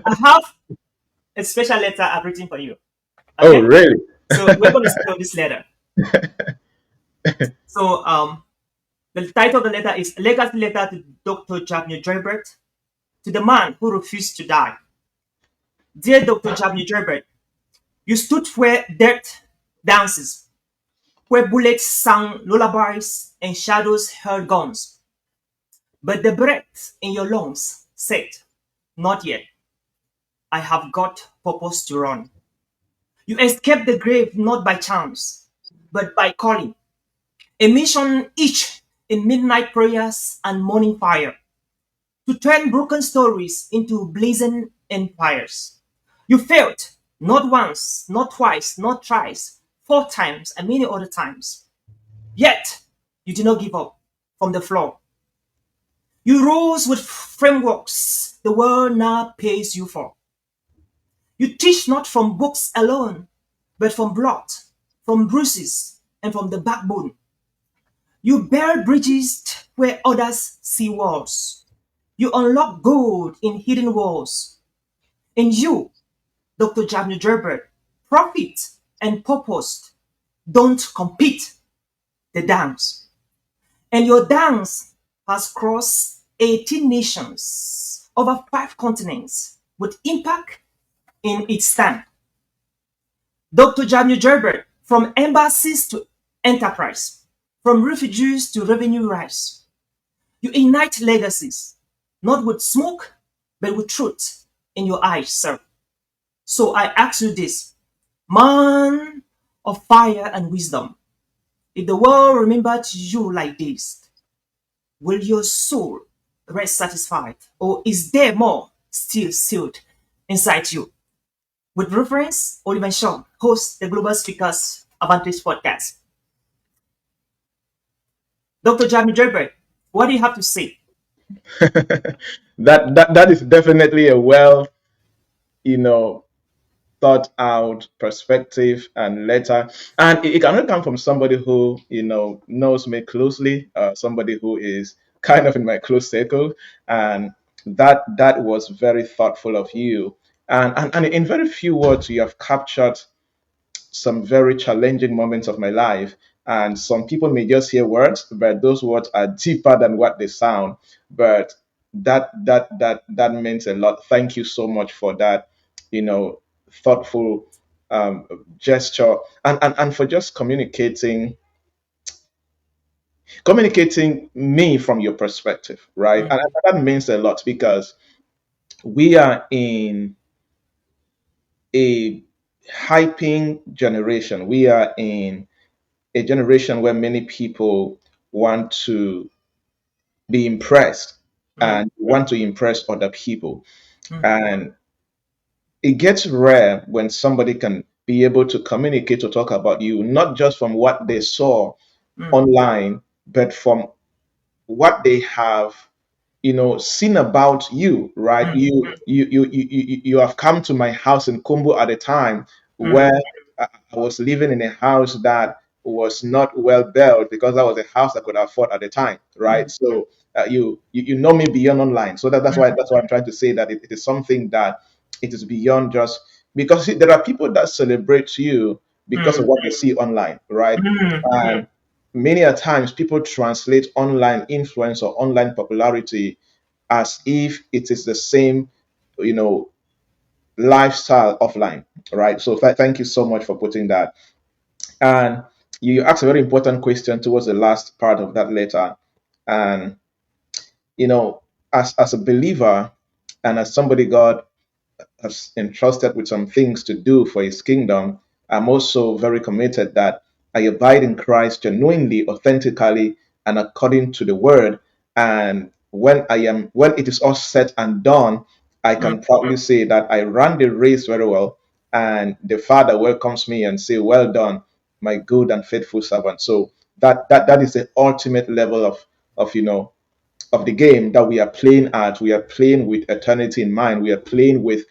I have a special letter I've written for you. Oh, Okay? really? So we're going to start on this letter. So the title of the letter is Legacy Letter to Dr. Jabney Joybert, to the man who refused to die. Dear Dr. Jabney Joybert, you stood where death dances, where bullets sang lullabies and shadows held guns. But the breath in your lungs said, not yet. I have got purpose to run. You escaped the grave not by chance, but by calling. A mission each in midnight prayers and morning fire, to turn broken stories into blazing empires. You failed, not once, not twice, not thrice, 4 times, and many other times. Yet, you did not give up from the floor. You rose with frameworks the world now pays you for. You teach not from books alone, but from blood, from bruises, and from the backbone. You build bridges where others see walls. You unlock gold in hidden walls. And you, Dr. Jabner Gerbert, profit and purpose don't compete, they dance. And your dance has crossed 18 nations, over 5 continents, with impact in its time. Dr. Jabner Gerbert, from embassies to enterprise, from refugees to revenue rise, you ignite legacies, not with smoke, but with truth in your eyes, sir. So I ask you this, man of fire and wisdom, if the world remembered you like this, will your soul rest satisfied? Or is there more still sealed inside you? With reference, Oliver Nshom, host the Global Speakers Advantage podcast. Dr. Jamie Gerbert, what do you have to say? That is definitely a well, you know, thought out perspective and letter, and it can only come from somebody who knows me closely, somebody who is kind of in my close circle, and that was very thoughtful of you. And in very few words, you have captured some very challenging moments of my life. And some people may just hear words, but those words are deeper than what they sound. But that means a lot. Thank you so much for that, thoughtful gesture, and for just communicating me from your perspective, right? Mm, And that means a lot because we are in a hyping generation. We are in a generation where many people want to be impressed mm, and want to impress other people. mm, And it gets rare when somebody can be able to communicate or talk about you, not just from what they saw mm, online, but from what they have seen about you, right? mm, You have come to my house in Kumbu at a time mm, where I was living in a house that was not well built because that was a house I could afford at the time, right? mm, So you know me beyond online, so that's why mm, I'm trying to say that it is something that it is beyond just because see, there are people that celebrate you because of mm, what they see online, right? mm, And many a times people translate online influence or online popularity as if it is the same, you know, lifestyle offline, right? So thank you so much for putting that. And you asked a very important question towards the last part of that letter. And as a believer and as somebody God has entrusted with some things to do for his kingdom, I'm also very committed that I abide in Christ genuinely, authentically, and according to the word. And when it is all said and done, I mm, can proudly say that I ran the race very well, and the Father welcomes me and say, "Well done, my good and faithful servant." So that is the ultimate level of the game that we are playing at. We are playing with eternity in mind. We are playing with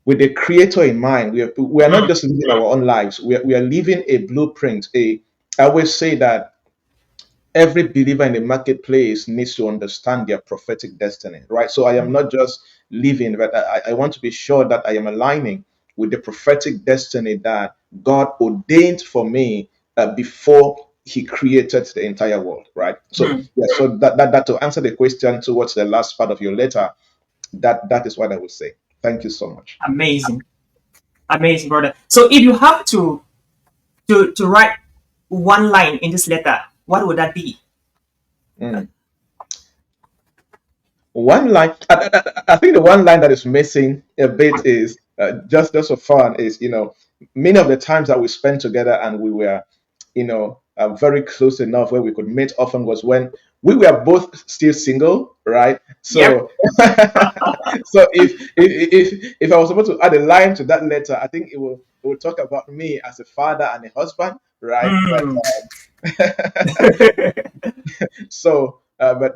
the creator in mind. We are not mm, just living our own lives. We are living a blueprint. I always say that every believer in the marketplace needs to understand their prophetic destiny, right? So I am not just living, but I want to be sure that I am aligning with the prophetic destiny that God ordained for me before He created the entire world, right? So Mm. yeah, so that to answer the question towards the last part of your letter, that is what I would say. Thank you so much. Amazing, amazing, brother. So if you have to write one line in this letter, what would that be? Mm. One line, I think the one line that is missing a bit is just for fun is, many of the times that we spent together and we were, very close enough where we could meet often was when we were both still single, right? Yep. So, so if I was supposed to add a line to that letter, I think it will talk about me as a father and a husband, right? But Mm. so,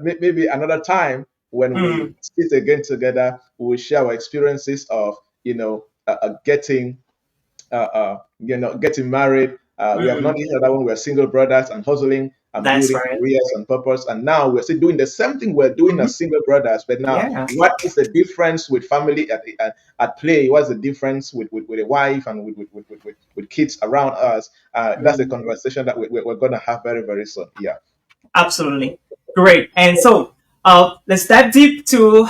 maybe another time when we Mm. sit again together, we will share our experiences of, getting married. We have Mm. known each other when we were single brothers and hustling and That's building right. careers and purpose. And now we're still doing the same thing we're doing Hmm. as single brothers. But now, Yeah. what is the difference with family at play? What's the difference with a wife and with kids around us? That's a Mm. conversation that we're going to have very, very soon. Yeah. Absolutely. Great. And so let's dive deep to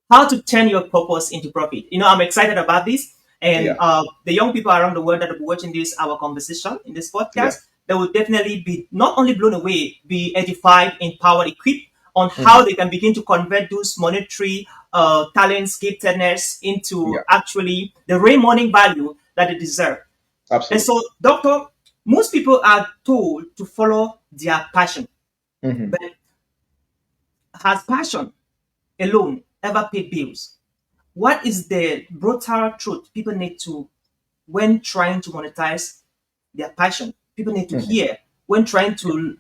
how to turn your purpose into profit. I'm excited about this. And Yeah. the young people around the world that will be watching this, our conversation in this Yeah. podcast, they will definitely be not only blown away, be edified, empowered, equipped on how Mhm. they can begin to convert those monetary talents, giftedness into Yeah. actually the real money value that they deserve. And Absolutely. so, doctor, most people are told to follow their passion, Hmm. but has passion alone ever paid bills? What is the brutal truth people need to, when trying to monetize their passion, people need to Hmm. hear when trying to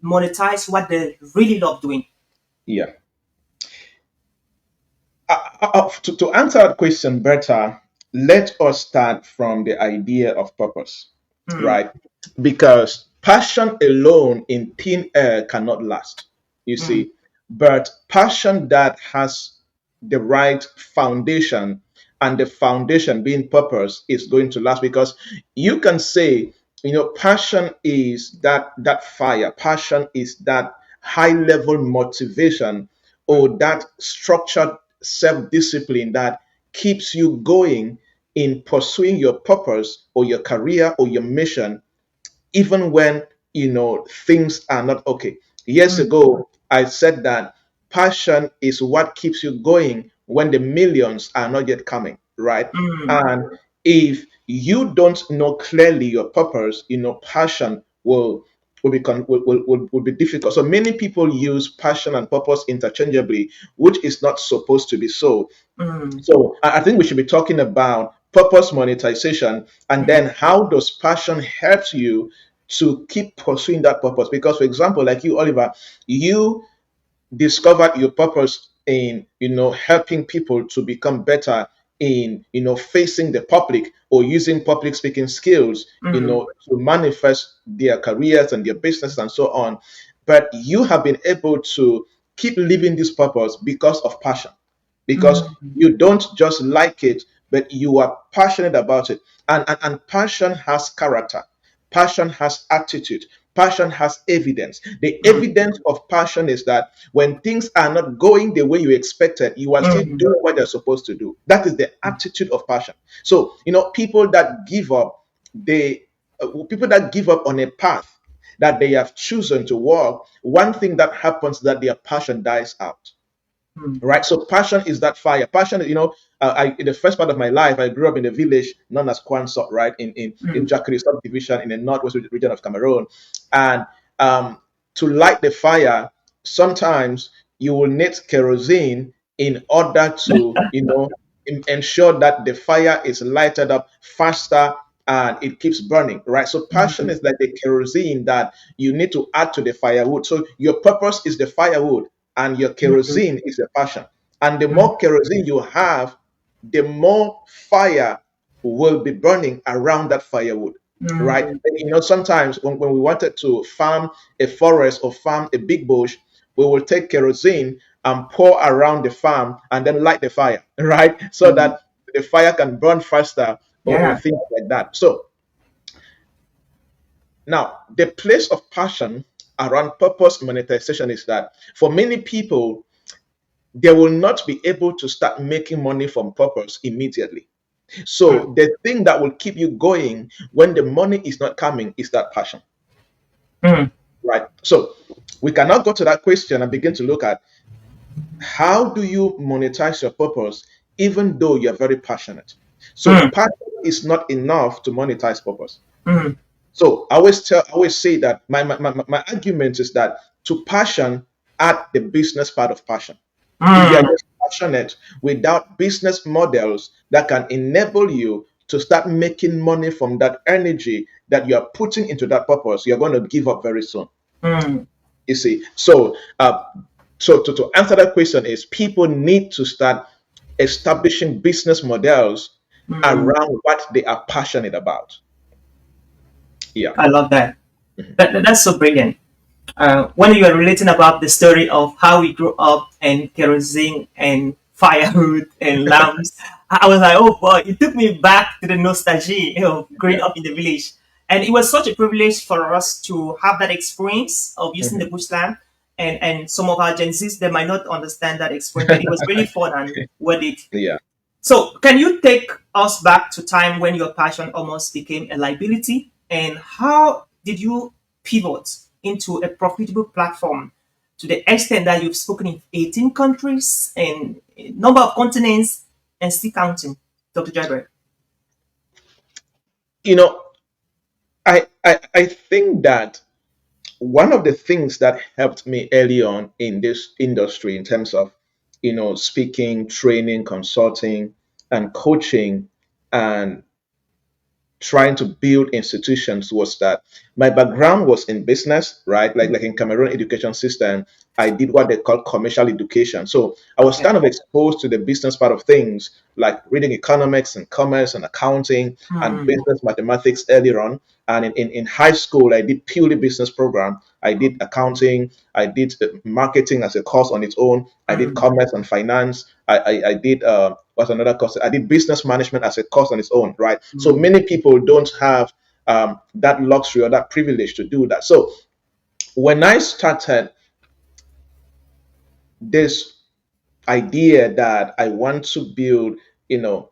monetize what they really love doing? Yeah. To answer that question better, let us start from the idea of purpose, Mm. right? Because passion alone in thin air cannot last, you Mm. see. But passion that has the right foundation, and the foundation being purpose, is going to last, because you can say, passion is that fire, passion is that high level motivation, or that structured self discipline that keeps you going in pursuing your purpose or your career or your mission, even when things are not okay. Years Mm. ago I said that passion is what keeps you going when the millions are not yet coming, right? Mm. And if you don't know clearly your purpose, passion will be difficult. So many people use passion and purpose interchangeably, which is not supposed to be so. Mm. So I think we should be talking about purpose monetization, and Mm. then how does passion helps you to keep pursuing that purpose. Because, for example, like you, Oliver, you discovered your purpose in helping people to become better in facing the public, or using public speaking skills Mm. to manifest their careers and their business and so on. But you have been able to keep living this purpose because of passion, because Mm. you don't just like it, but you are passionate about it. And passion has character, passion has attitude, passion has evidence. The Mm. evidence of passion is that when things are not going the way you expected, you are still Mm. doing what you're supposed to do. That is the attitude of passion. So people that give up, they people that give up on a path that they have chosen to walk, one thing that happens is that their passion dies out, Mm. right? So passion is that fire. Passion, in the first part of my life, I grew up in a village known as Kwansot, right, in Mm. Jakri subdivision in the northwest region of Cameroon. And to light the fire, sometimes you will need kerosene in order to ensure that the fire is lighted up faster and it keeps burning, right? So passion Mm. is like the kerosene that you need to add to the firewood. So your purpose is the firewood, and your Mm. kerosene is the passion. And the Mm. more kerosene you have, the more fire will be burning around that firewood. right? Mm, And, sometimes when we wanted to farm a forest or farm a big bush, we will take kerosene and pour around the farm and then light the fire, right? So mm, that the fire can burn faster, or yeah. things like that. So now the place of passion around purpose monetization is that for many people, they will not be able to start making money from purpose immediately. So Mm, the thing that will keep you going when the money is not coming is that passion, mm, right? So we cannot go to that question and begin to look at how do you monetize your purpose even though you're very passionate. So mm, passion is not enough to monetize purpose. mm, So I always say that my argument is that to passion, add the business part of passion. If you are mm, just passionate without business models that can enable you to start making money from that energy that you are putting into that purpose, you're going to give up very soon. mm, You see, so to answer that question is people need to start establishing business models mm. around what they are passionate about. Yeah. I love that. Mhm. That's so brilliant. When you were relating about the story of how we grew up and kerosene and firewood and lamps, I was like, oh boy, it took me back to the nostalgia of growing Yeah. up in the village. And it was such a privilege for us to have that experience of using the Mhm. bushland. And some of our Gen Zs, they might not understand that experience, but it was really fun and worth it. Yeah. So, can you take us back to time when your passion almost became a liability, and how did you pivot into a profitable platform to the extent that you've spoken in 18 countries and a number of continents and still counting, Dr. Jabber? You know, I think that one of the things that helped me early on in this industry in terms of, speaking, training, consulting, and coaching, and trying to build institutions was that my background was in business, right? Like in Cameroon education system, I did what they call commercial education. So I was Okay. kind of exposed to the business part of things, like reading economics and commerce and accounting and Mm, business mathematics earlier on. And in high school, I did purely business program. I did accounting. I did marketing as a course on its own. I did mm, commerce and finance. I did what's another course? I did business management as a course on its own, right? So mm, many people don't have that luxury or that privilege to do that. So when I started this idea that I want to build, you know,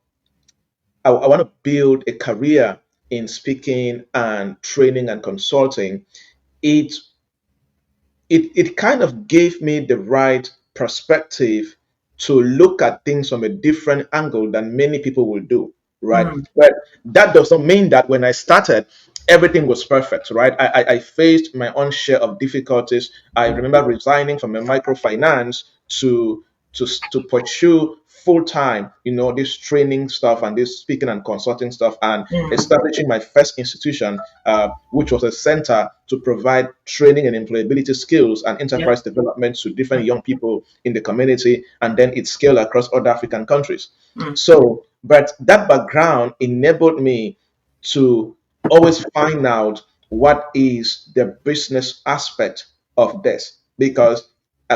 I want to build a career in speaking and training and consulting, it it kind of gave me the right perspective to look at things from a different angle than many people will do, right? mm, But that doesn't mean that when I started, everything was perfect, right? I faced my own share of difficulties. I remember resigning from a microfinance to to pursue full time, this training stuff and this speaking and consulting stuff, and mm, establishing my first institution, which was a center to provide training and employability skills and yeah. enterprise development to different Mm, young people in the community, and then it scaled across other African countries. mm, So, but that background enabled me to always find out what is the business aspect of this, because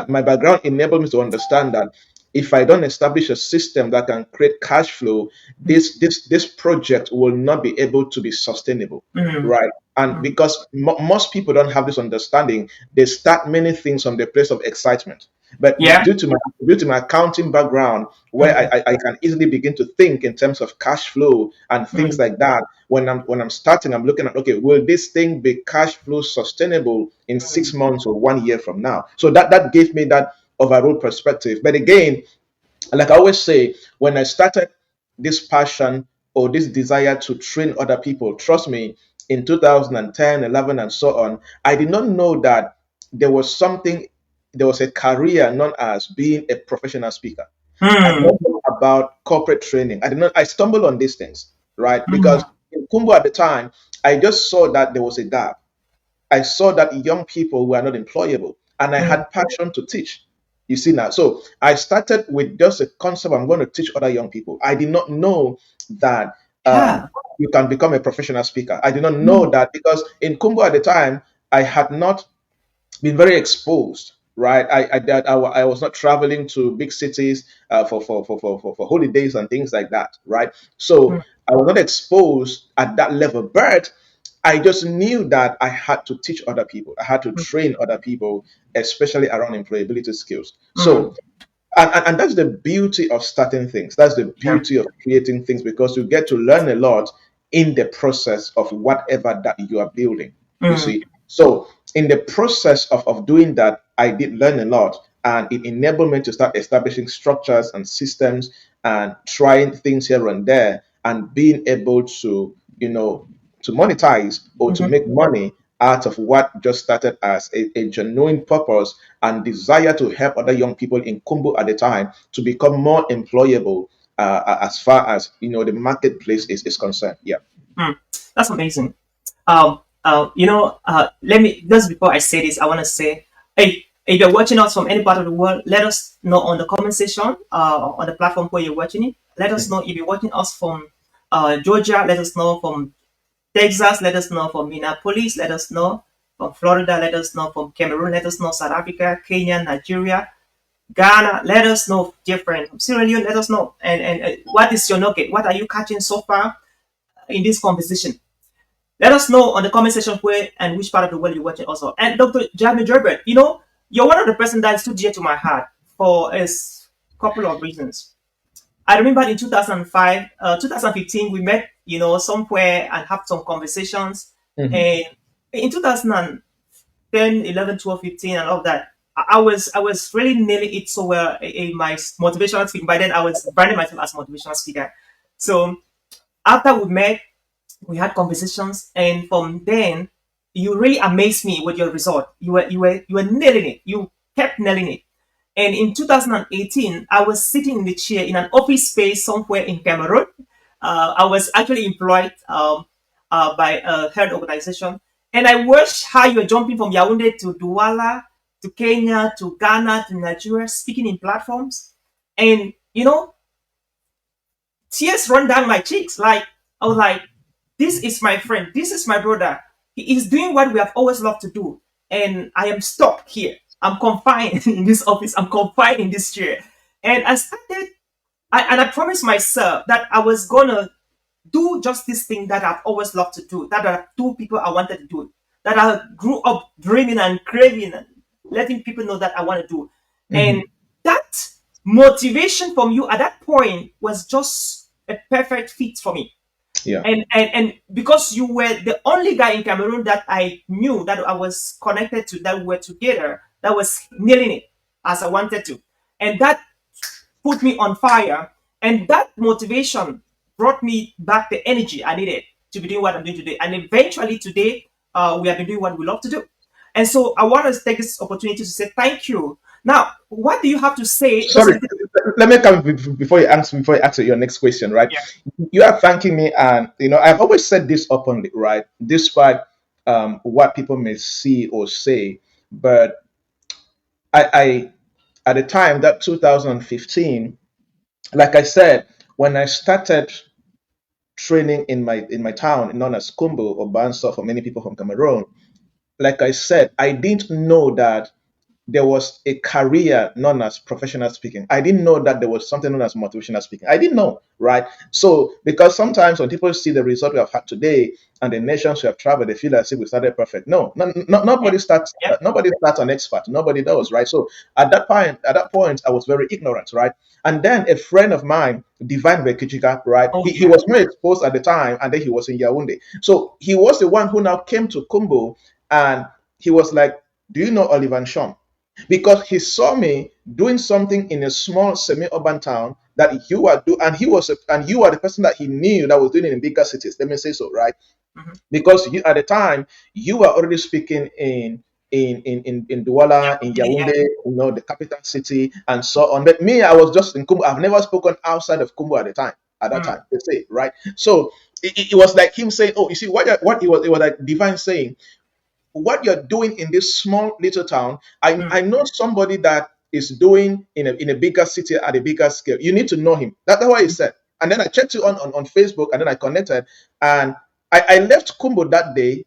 my background enabled me to understand that if I don't establish a system that can create cash flow, this project will not be able to be sustainable, mm, right? And mm. because most people don't have this understanding, they start many things from the place of excitement. But Yeah. due to my accounting background, where Mm, I can easily begin to think in terms of cash flow and things mm, like that. When I'm starting, I'm looking at, okay, will this thing be cash flow sustainable in mm, 6 months or 1 year from now? So that gave me that overall perspective. But again, like I always say, when I started this passion or this desire to train other people, trust me, in 2010, 11, and so on, I did not know that there was something, there was a career known as being a professional speaker. I did mm, not know about corporate training. I stumbled on these things, right? mm, Because in Kumbu at the time, I just saw that there was a gap. I saw that young people were not employable, and I mm. had passion to teach. You see now, so I started with just a concept. I'm going to teach other young people. I did not know that um, Yeah. you can become a professional speaker. I did not know mm, that because in Kumbu at the time, I had not been very exposed, right? I was not traveling to big cities for holidays and things like that, right? mm, So I was not exposed at that level, but I just knew that I had to teach other people. I had to mm, train other people, especially around employability skills. mm, So and that's the beauty of starting things. That's the yeah. beauty of creating things because you get to learn a lot in the process of whatever that you are building. You Mm, see, so in the process of doing that, I did learn a lot, and it enabled me to start establishing structures and systems and trying things here and there and being able to, to monetize or to mhm, make money out of what just started as a genuine purpose and desire to help other young people in Kumbu at the time to become more employable as far as the marketplace is concerned. Yeah. mm. That's amazing. Let me just before I say this, I want to say, hey, if you're watching us from any part of the world, let us know on the comment section, on the platform where you're watching it. Let us Mhm. know if you're watching us from Georgia. Let us know from Texas. Let us know from Minneapolis. Let us know from Florida. Let us know from Cameroon. Let us know South Africa, Kenya, Nigeria, Ghana. Let us know different from Sierra Leone. Let us know and what is your nugget? What are you catching so far in this conversation? Let us know on the comment section where and which part of the world you're watching also. And Dr. Jamie Gerbert, you're one of the person that is too dear to my heart for a couple of reasons. I remember in 2005, 2015, we met, somewhere and have some conversations. Mhm. And in 2010, 11, 12, 15, and all of that, I was really nailing it so well in my motivational speaking. By then, I was branding myself as motivational speaker. So after we met, we had conversations, and from then, you really amazed me with your result. You were nailing it. You kept nailing it. And in 2018, I was sitting in the chair in an office space somewhere in Cameroon. I was actually employed by a health organization, and I watched how you were jumping from Yaoundé to Douala to Kenya to Ghana to Nigeria, speaking in platforms, and tears run down my cheeks. Like I was like, this is my friend, this is my brother. He is doing what we have always loved to do, and I am stuck here. I'm confined in this office. I'm confined in this chair, and I started. I promised myself that I was gonna do just this thing that I've always loved to do. That are two people I wanted to do. That I grew up dreaming and craving and letting people know that I want to do. And Mhm. that motivation from you at that point was just a perfect fit for me. Yeah. And because you were the only guy in Cameroon that I knew that I was connected to, that we were together, that was nailing it as I wanted to. And that put me on fire. And that motivation brought me back the energy I needed to be doing what I'm doing today. And eventually today, we have been doing what we love to do. And so I want to take this opportunity to say thank you. Now, what do you have to say? Just a Sorry, little. let me come before you answer your next question, right? Yeah. You are thanking me, and I've always said this openly, right? Despite what people may see or say, but I at the time that 2015, like I said, when I started training in my town known as Kumbu or Banso for many people from Cameroon, like I said, I didn't know that there was a career known as professional speaking. I didn't know that there was something known as motivational speaking. I didn't know, right? So, because sometimes when people see the result we have had today and the nations we have traveled, they feel as if we started perfect. No, Mm, nobody starts. yeah. Nobody starts an expert. Nobody does, right? So, at that point, I was very ignorant, right? And then a friend of mine, Divine Bekichika, right? Oh He yeah. was more exposed at the time, and then he was in Yaoundé. So he was the one who now came to Kumbo, and he was like, "Do you know Oliver Nshom?" Because he saw me doing something in a small semi-urban town that you are do and and you are the person that he knew that was doing it in bigger cities. Let me say so, right? Mhm. Because you at the time you were already speaking in Yeah. Douala, in Yeah. Yaoundé, the capital city, and so on. But me, I was just in Kumbu. I've never spoken outside of Kumbu at the time. At that Mm, time, they say, right? So it was like him saying, "Oh, you see what it was like divine saying." What you're doing in this small little town, I, mm, I know somebody that is doing in a bigger city at a bigger scale. You need to know him. That's what he said. And then I checked you on Facebook, and then I connected, and I left Kumbo that day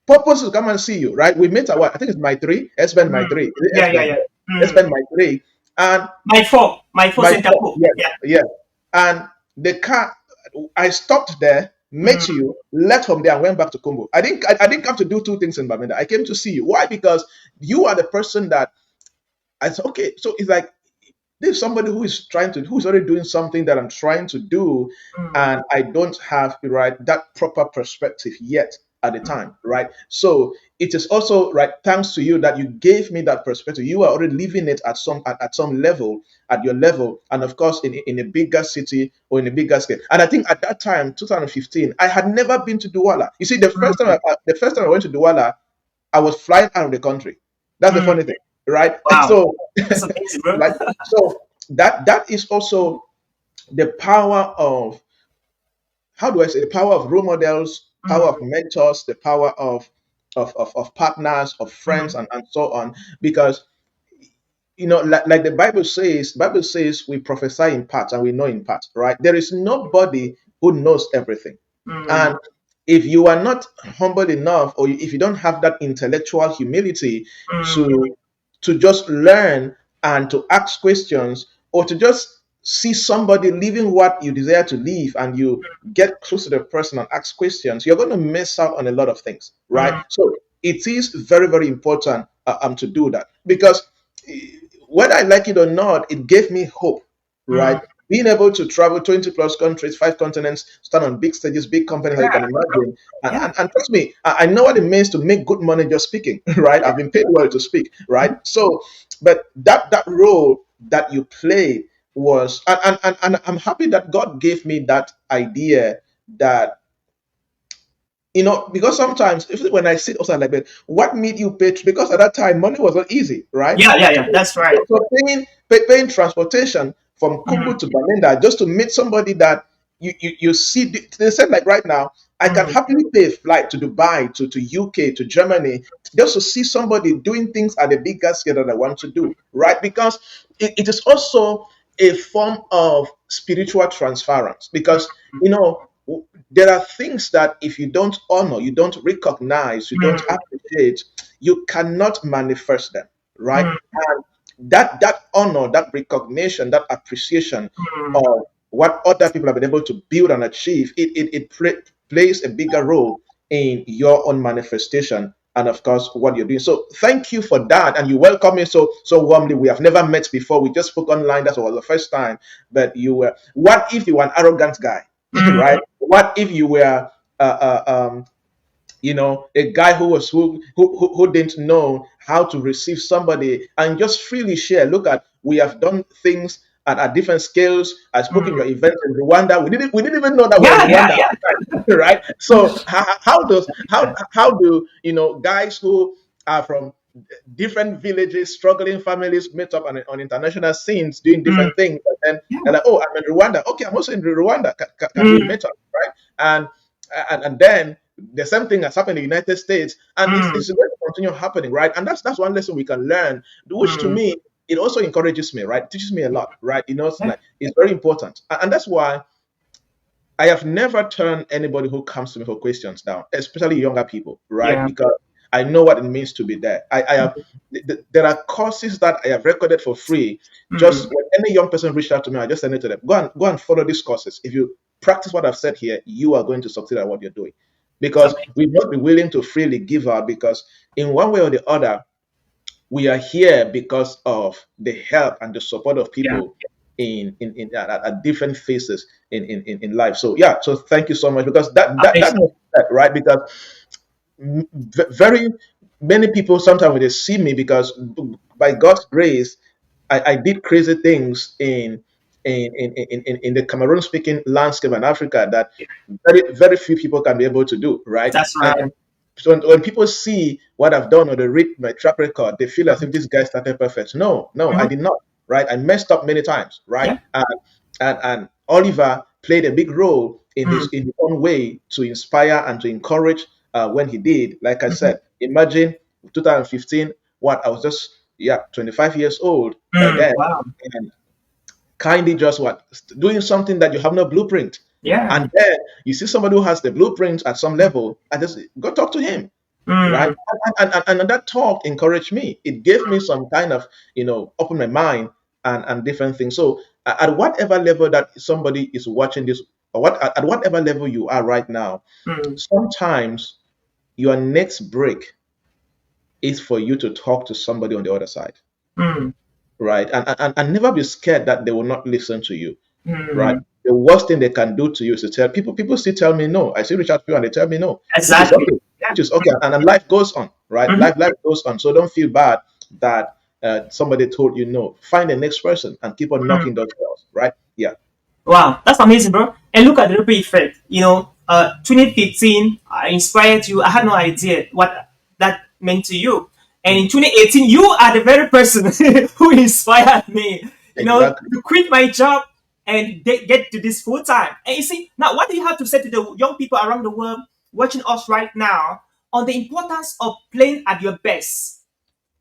purpose to come and see you, right? We met at what? I think it's my three. S-Bend my Mm. three. Is it Yeah, yeah, S-Bend? yeah. Mm. S-Bend my three. And My four my center four, four. yes, Yeah. yes. And the car, I stopped there, met Mm. you, left from there, and went back to Kumbo. I didn't come to do two things in Bamenda. I came to see you. Why? Because you are the person that I said, okay, so it's like there's somebody who's already doing something that I'm trying to do, Mm. and I don't have right that proper perspective yet at the Mm. time, right? So it is also right thanks to you that you gave me that perspective. You are already living it at some level, at your level, and of course in a bigger city or in a bigger scale. And I think at that time, 2015, I had never been to Douala. You see, Mm. the first time I went to Douala, I was flying out of the country. That's the Mm. funny thing, right? Wow. So, That's amazing, bro. like, so that is also the power of how do I say the power of role models, power of Mm. mentors, the power of partners, of friends, Mm. and so on. Because like the Bible says we prophesy in parts and we know in parts, right? There is nobody who knows everything. Mm. And if you are not humble enough, or if you don't have that intellectual humility Mm. to just learn and to ask questions, or to just see somebody living what you desire to live, and you get close to the person and ask questions, you're going to miss out on a lot of things, right? Mm. So it is very, very important to do that, because whether I like it or not, it gave me hope, Mm. right? Being able to travel 20 plus countries, 5 continents, stand on big stages, big companies, as you Yeah. can imagine. And, Yeah. and trust me, I know what it means to make good money just speaking, right? I've been paid well to speak, right? So, but that role that you play was, and I'm happy that God gave me that idea that because sometimes when I sit outside like that, what made you pay? Because at that time, money was not easy, right? Yeah. Yeah. Yeah. That's right. So paying transportation from Mm. Kumbu to Balinda just to meet somebody that you see. They said like right now, I can Mm. happily pay a flight to Dubai, to UK, to Germany, just to see somebody doing things at a bigger scale that I want to do, right? Because it is also a form of spiritual transference, because you know there are things that if you don't honor, you don't recognize, you don't Mm. appreciate, you cannot manifest them, right? Mm. And that honor, that recognition, that appreciation Mm. of what other people have been able to build and achieve, plays a bigger role in your own manifestation, and of course what you're doing. So thank you for that, and you welcome me so warmly. We have never met before. We just spoke online. That was the first time. But you were. What if you were an arrogant guy, right? Mm. What if you were uh, uh, um, a guy who didn't know how to receive somebody and just freely share. Look at, we have done things at different scales. I spoke in Mm. your event in Rwanda. We didn't even know that we're in Yeah. Yeah. Rwanda, Yeah. right? So how do guys who are from different villages, struggling families, meet up on international scenes doing Mm. different things, and then Yeah. they're like, oh, I'm in Rwanda. Okay, I'm also in Rwanda. Can we Mm. meet up, right? And then the same thing has happened in the United States, and Mm. it's going to continue happening, right? And that's one lesson we can learn, which to Mm. me it also encourages me, right? It teaches me a lot, right? It's Yeah. like it's very important, and that's why I have never turned anybody who comes to me for questions down, especially younger people, right? Yeah. Because I know what it means to be there. I have there are courses that I have recorded for free. Just Mm. when any young person reached out to me, I just send it to them. Go and follow these courses. If you practice what I've said here, you are going to succeed at what you're doing. It's Because amazing. we must be willing to freely give out, because in one way or the other, we are here because of the help and the support of Yeah. people at different phases in life. So yeah, so thank you so much, because that Amazing. must be that, right? Because very many people sometimes when they see me, because by God's grace, I did crazy things in the Cameroon speaking landscape in Africa that very very few people can be able to do, right? That's right. Yeah. And so when people see what I've done or they read my track record, they feel as if this guy started perfect. No, no, I Mhm. did not. Right, I messed up many times. Right, Yeah. and Oliver played a big role in Mm. his own way to inspire and to encourage when he did. Like I Mhm. said, imagine 2015. What I was just 25 years old by Mm. then, Wow. kindly just what doing something that you have no blueprint. Yeah. And then you see somebody who has the blueprint at some level, and just go talk to him, right? Mm, And that talk encouraged me. It gave me some kind of, open my mind and different things. So at whatever level that somebody is watching this, or at whatever level you are right now, mm, sometimes your next break is for you to talk to somebody on the other side, mm, right? And never be scared that they will not listen to you, right? mm. The worst thing they can do to you is to tell people. People still tell me no. I still reach out to people and they tell me no, which is Exactly. okay, Yeah. which is okay. And life goes on, right? Mhm. Life goes on. So don't feel bad that somebody told you no. Find the next person and keep on Mm. knocking those doors, right? Yeah, Wow, that's amazing, bro. And look at the ripple effect. 2015, I inspired you. I had no idea what that meant to you. And in Mhm. 2018, you are the very person who inspired me, Exactly. to quit my job and get to this full time. And you see, now what do you have to say to the young people around the world watching us right now on the importance of playing at your best?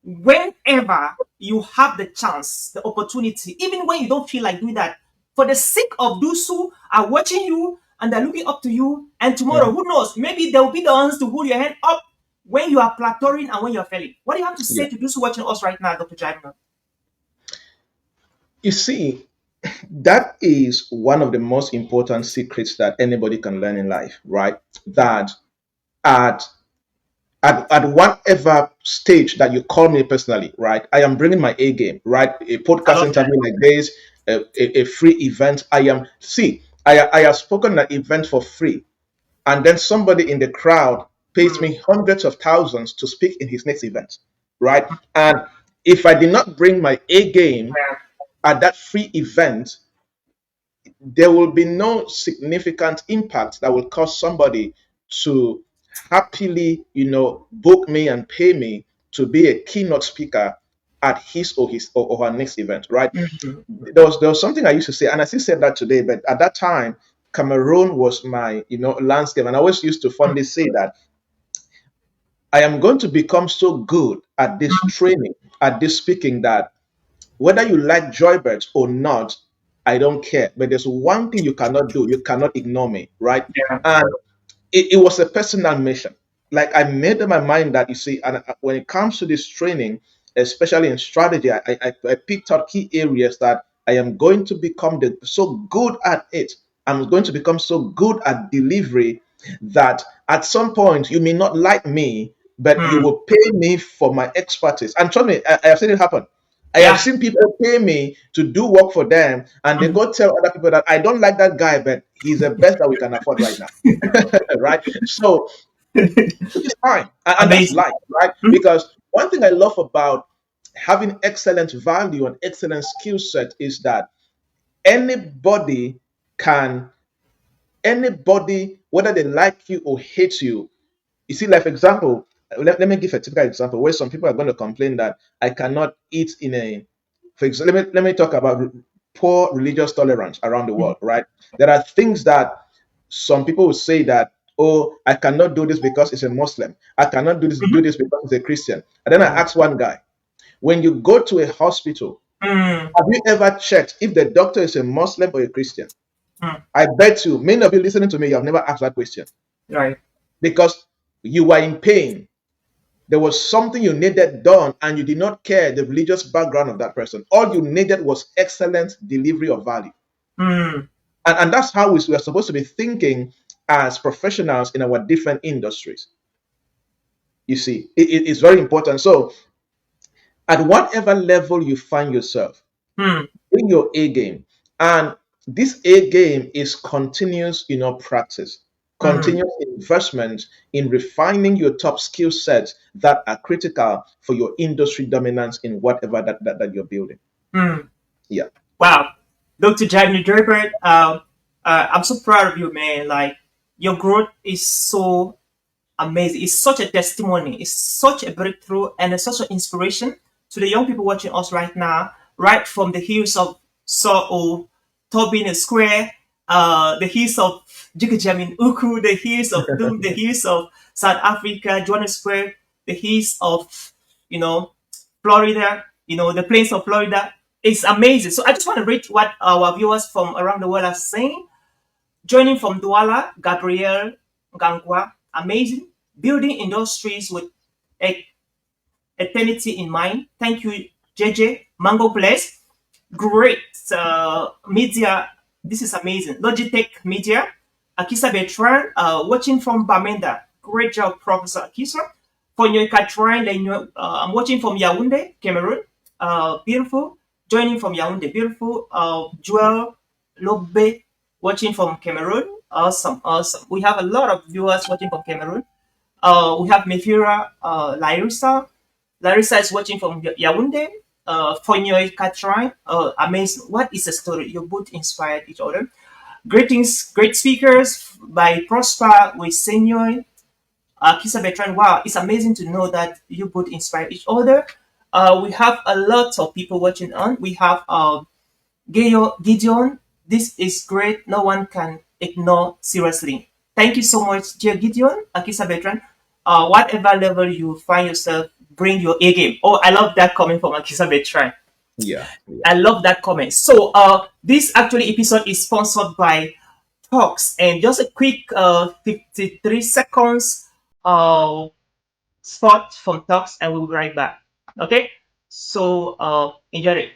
Whenever you have the chance, the opportunity, even when you don't feel like doing that, for the sake of those who are watching you and they're looking up to you, and tomorrow, Mhm. who knows, maybe they'll be the ones to hold your hand up when you are plateauing and when you're failing. What do you have to Yeah. say to those who are watching us right now, Dr. Jagna? You see, that is one of the most important secrets that anybody can learn in life, right? That at at whatever stage that you call me personally, right? I am bringing my A game, right? A I podcast love that. interview like this, a free event. I have spoken at event for free, and then somebody in the crowd pays Mm, me hundreds of thousands to speak in his next event, right? And if I did not bring my A game yeah. at that free event, there will be no significant impact that will cause somebody to happily, book me and pay me to be a keynote speaker at his or her next event, right? Mhm. There was something I used to say, and I still said that today, but at that time, Cameroon was my, landscape, and I always used to fondly say that I am going to become so good at this training, at this speaking, that whether you like Joybirds or not, I don't care. But there's one thing you cannot do. You cannot ignore me, right? Yeah. And it was a personal mission. Like I made up my mind that, you see, and when it comes to this training, especially in strategy, I picked out key areas that I am going to become so good at it. I'm going to become so good at delivery that at some point you may not like me, but you Mm, will pay me for my expertise. And trust me, I have seen it happen. I have yeah. seen people pay me to do work for them, and they Mhm. go tell other people that I don't like that guy, but he's the best that we can afford right now. Right? So, which is fine. And that's Amazing. life, right? Mhm. Because one thing I love about having excellent value and excellent skill set is that anybody can, whether they like you or hate you see, like for example, let me give a typical example where some people are going to complain that I cannot eat in a, for example, let me talk about poor religious tolerance around the world, right? There are things that some people will say that, oh, I cannot do this because it's a Muslim. I cannot do this because it's a Christian. And then I Mm, asked one guy, when you go to a hospital, mm, have you ever checked if the doctor is a Muslim or a Christian? mm. I bet you, many of you listening to me, you have never asked that question Right. because you were in pain. There was something you needed done, and you did not care the religious background of that person. All you needed was excellent delivery of value. Mm, And that's how we are supposed to be thinking as professionals in our different industries. You see, it's very important. So, at whatever level you find yourself, mm, bring your A game. And this A game is continuous, practice, mm, continuous investment in refining your top skill sets that are critical for your industry dominance in whatever that you're building. mm. Yeah. Wow. Dr. Jagny Gerbert, I'm so proud of you, man. Like, your growth is so amazing. It's such a testimony. It's such a breakthrough and it's such an inspiration to the young people watching us right now, right from the hills of Seoul, Tobin Square, the hills of Jikajamin Uku, the hills of Doom, the hills of South Africa, Johannesburg, the hills of, you know, Florida, the plains of Florida. It's amazing. So I just want to read what our viewers from around the world are saying. Joining from Douala, Gabriel Gangwa, amazing. Building industries with e- eternity in mind. Thank you, JJ. Mango Place. Great media. This is amazing. Logitech Media. Akisa Bertrand, watching from Bamenda. Great job, Professor Akisa. Fonyo Katran, I'm watching from Yaoundé, Cameroon. Beautiful. Joining from Yaoundé, beautiful. Joel Lobe, watching from Cameroon. Awesome, awesome. We have a lot of viewers watching from Cameroon. We have Mefira, Larissa. Larissa is watching from Yaoundé. Fonyoy Katran, amazing. What is the story? You both inspired each other. Greetings, great speakers by Prosper with Senor Kisa Bertrand. Wow, it's amazing to know that you both inspire each other. We have a lot of people watching on. We have Gideon. This is great. No one can ignore seriously. Thank you so much, dear Gideon, Akisa Bertrand. Whatever level you find yourself, bring your A game. Oh, I love that comment from Akisa Bertrand. Yeah, yeah. I love that comment. So, this actually episode is sponsored by Talks, and just a quick 53 seconds uh, spot from Talks, and we'll be right back. Okay, so enjoy it.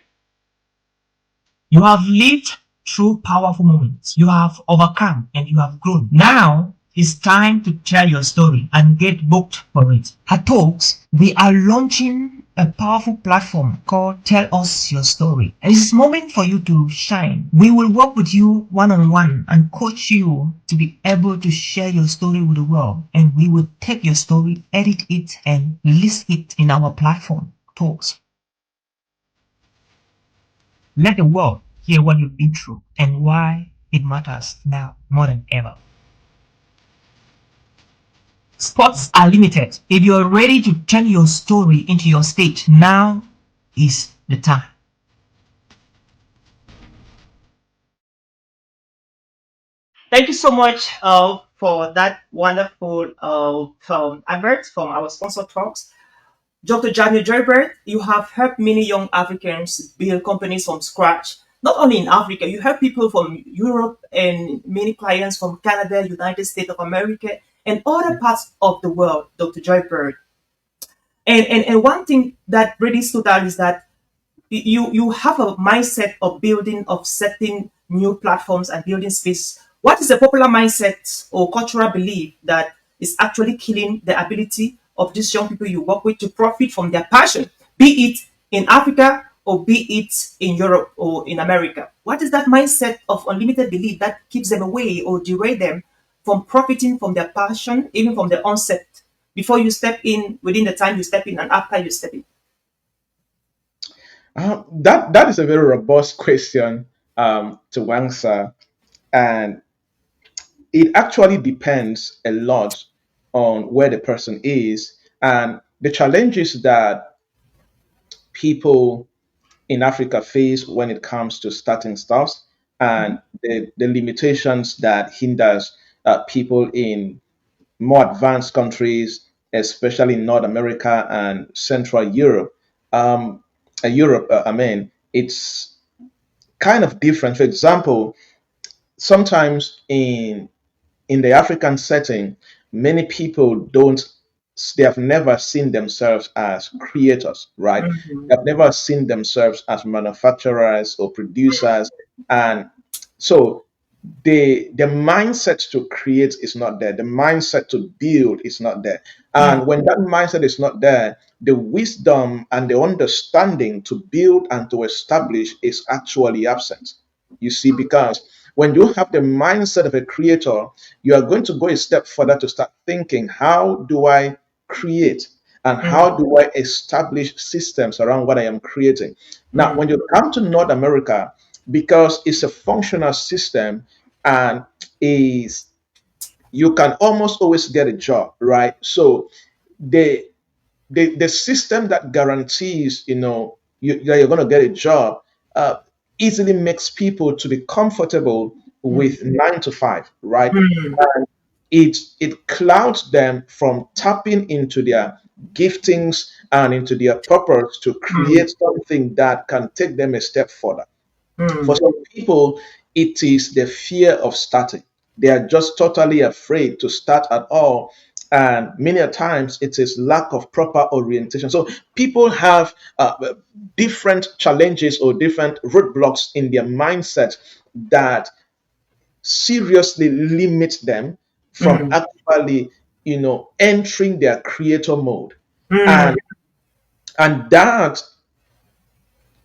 You have lived through powerful moments. You have overcome and you have grown. Now it's time to tell your story and get booked for it. At Talks, we are launching a powerful platform called Tell Us Your Story. And it's moment for you to shine. We will work with you one on one and coach you to be able to share your story with the world. And we will take your story, edit it, and list it in our platform, Talks. Let the world hear what you've been through and why it matters now more than ever. Spots are limited. If you're ready to turn your story into your stage, now is the time. Thank you so much for that wonderful advert from our sponsor Talks. Dr. Jamie Joybert, you have helped many young Africans build companies from scratch. Not only in Africa, you help people from Europe and many clients from Canada, United States of America, and other parts of the world, Dr. Joybert. And one thing that really stood out is that you have a mindset of building, of setting new platforms and building space. What is a popular mindset or cultural belief that is actually killing the ability of these young people you work with to profit from their passion, be it in Africa or be it in Europe or in America? What is that mindset of unlimited belief that keeps them away or derail them from profiting from their passion, even from the onset, before you step in, within the time you step in, and after you step in? That is a very robust question to answer, and it actually depends a lot on where the person is and the challenges that people in Africa face when it comes to starting stuff and the limitations that hinders people in more advanced countries, especially in North America and Central Europe. I mean, it's kind of different. For example, sometimes in the African setting, many people don't, they have never seen themselves as creators, right? Mhm. They have never seen themselves as manufacturers or producers. And so the mindset to create is not there. The mindset to build is not there. Mm, And when that mindset is not there, the wisdom and the understanding to build and to establish is actually absent. You see, because when you have the mindset of a creator, you are going to go a step further to start thinking, how do I create? And mm, how do I establish systems around what I am creating? Now, mm, when you come to North America, because it's a functional system and is you can almost always get a job, right? So the the system that guarantees that you're going to get a job uh, easily makes people to be comfortable mm, with 9 to 5, right? mm, It clouds them from tapping into their giftings and into their purpose to create something that can take them a step further. For mm, some people, it is the fear of starting. They are just totally afraid to start at all. And many a times it is lack of proper orientation. So people have different challenges or different roadblocks in their mindset that seriously limit them from mm, actually, entering their creator mode. mm, And that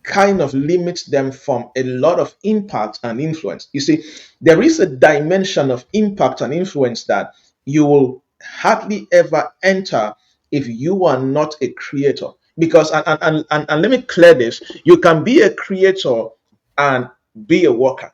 kind of limits them from a lot of impact and influence. You see, there is a dimension of impact and influence that you will hardly ever enter if you are not a creator. Because, and let me clear this, you can be a creator and be a worker.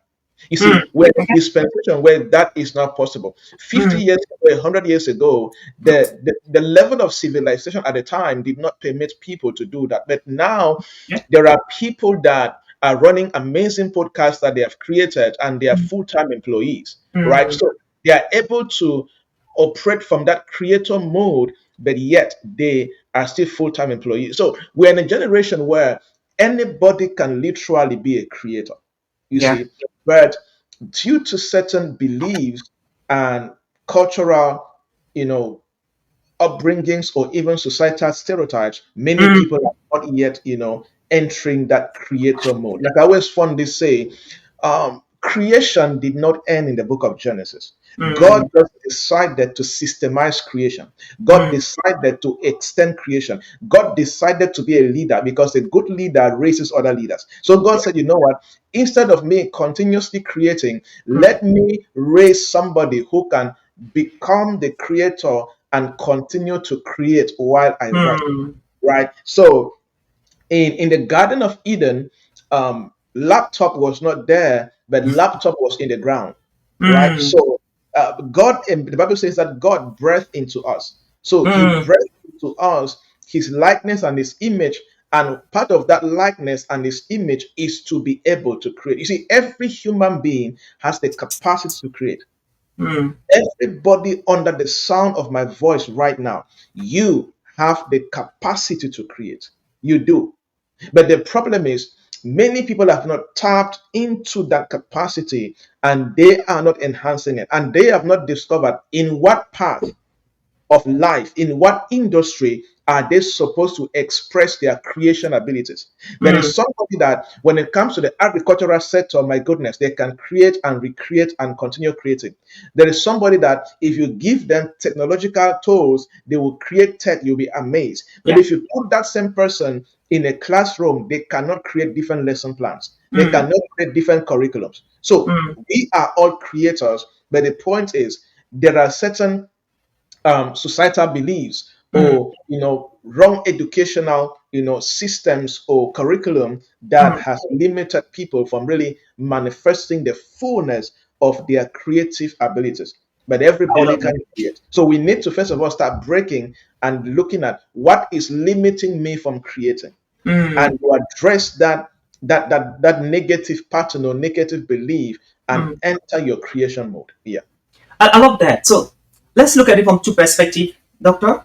You mm, see, we're in a okay, dispensation where that is not possible. 50 mm, years ago, 100 years ago, the level of civilization at the time did not permit people to do that. But now, yeah, there are people that are running amazing podcasts that they have created and they are mm, full-time employees, right? mm, So they are able to operate from that creator mode, but yet they are still full-time employees. So we're in a generation where anybody can literally be a creator, you yeah, see. But due to certain beliefs and cultural, you know, upbringings or even societal stereotypes, many mm, people are not yet, entering that creator mode. Like I always fondly say, creation did not end in the book of Genesis. God mm, just decided to systemize creation. God mm, decided to extend creation. God decided to be a leader because a good leader raises other leaders. So God yeah, said, you know what? Instead of me continuously creating, mm, let me raise somebody who can become the creator and continue to create while I rest. mm, Right. So in the Garden of Eden, laptop was not there, but laptop was in the ground, right? mm, So God, and the Bible says that God breathed into us. So He mm, breathed into us His likeness and His image. And part of that likeness and His image is to be able to create. You see, every human being has the capacity to create. mm, Everybody under the sound of my voice right now, you have the capacity to create. You do. But the problem is, many people have not tapped into that capacity and they are not enhancing it. And they have not discovered in what path of life, in what industry are they supposed to express their creation abilities. There mm, is somebody that when it comes to the agricultural sector, my goodness, they can create and recreate and continue creating. There is somebody that if you give them technological tools, they will create tech, you'll be amazed. But yeah, if you put that same person in a classroom, they cannot create different lesson plans, they mm, cannot create different curriculums. So mm, we are all creators, but the point is there are certain societal beliefs mm, or wrong educational systems or curriculum that mm. has limited people from really manifesting the fullness of their creative abilities. But I everybody love can that. create, so we need to first of all start breaking and looking at what is limiting me from creating, Mm, and to address that negative pattern or negative belief and mm. enter your creation mode. Yeah. I love that. So let's look at it from two perspectives, Doctor.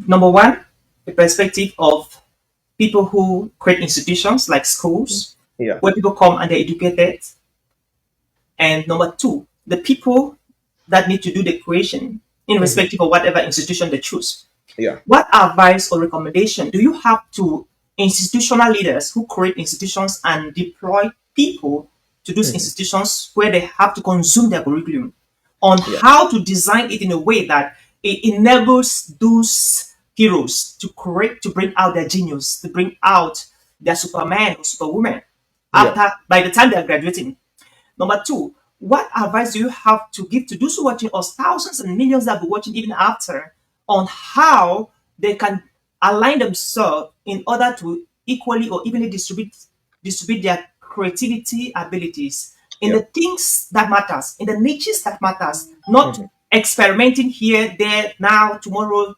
Number one, the perspective of people who create institutions like schools, Yeah. where people come and they're educated. And number two, the people that need to do the creation, Mhm. irrespective of whatever institution they choose. Yeah. What advice or recommendation do you have to institutional leaders who create institutions and deploy people to those Mhm. institutions where they have to consume their curriculum on Yeah. how to design it in a way that it enables those heroes to create, to bring out their genius, to bring out their superman or superwoman Yeah. after by the time they are graduating? Number two, what advice do you have to give to those who are watching us, thousands and millions that will be watching even after, on how they can align themselves in order to equally or evenly distribute their creativity abilities in Yeah. the things that matters, in the niches that matters, not Mhm. experimenting here, there, now, tomorrow,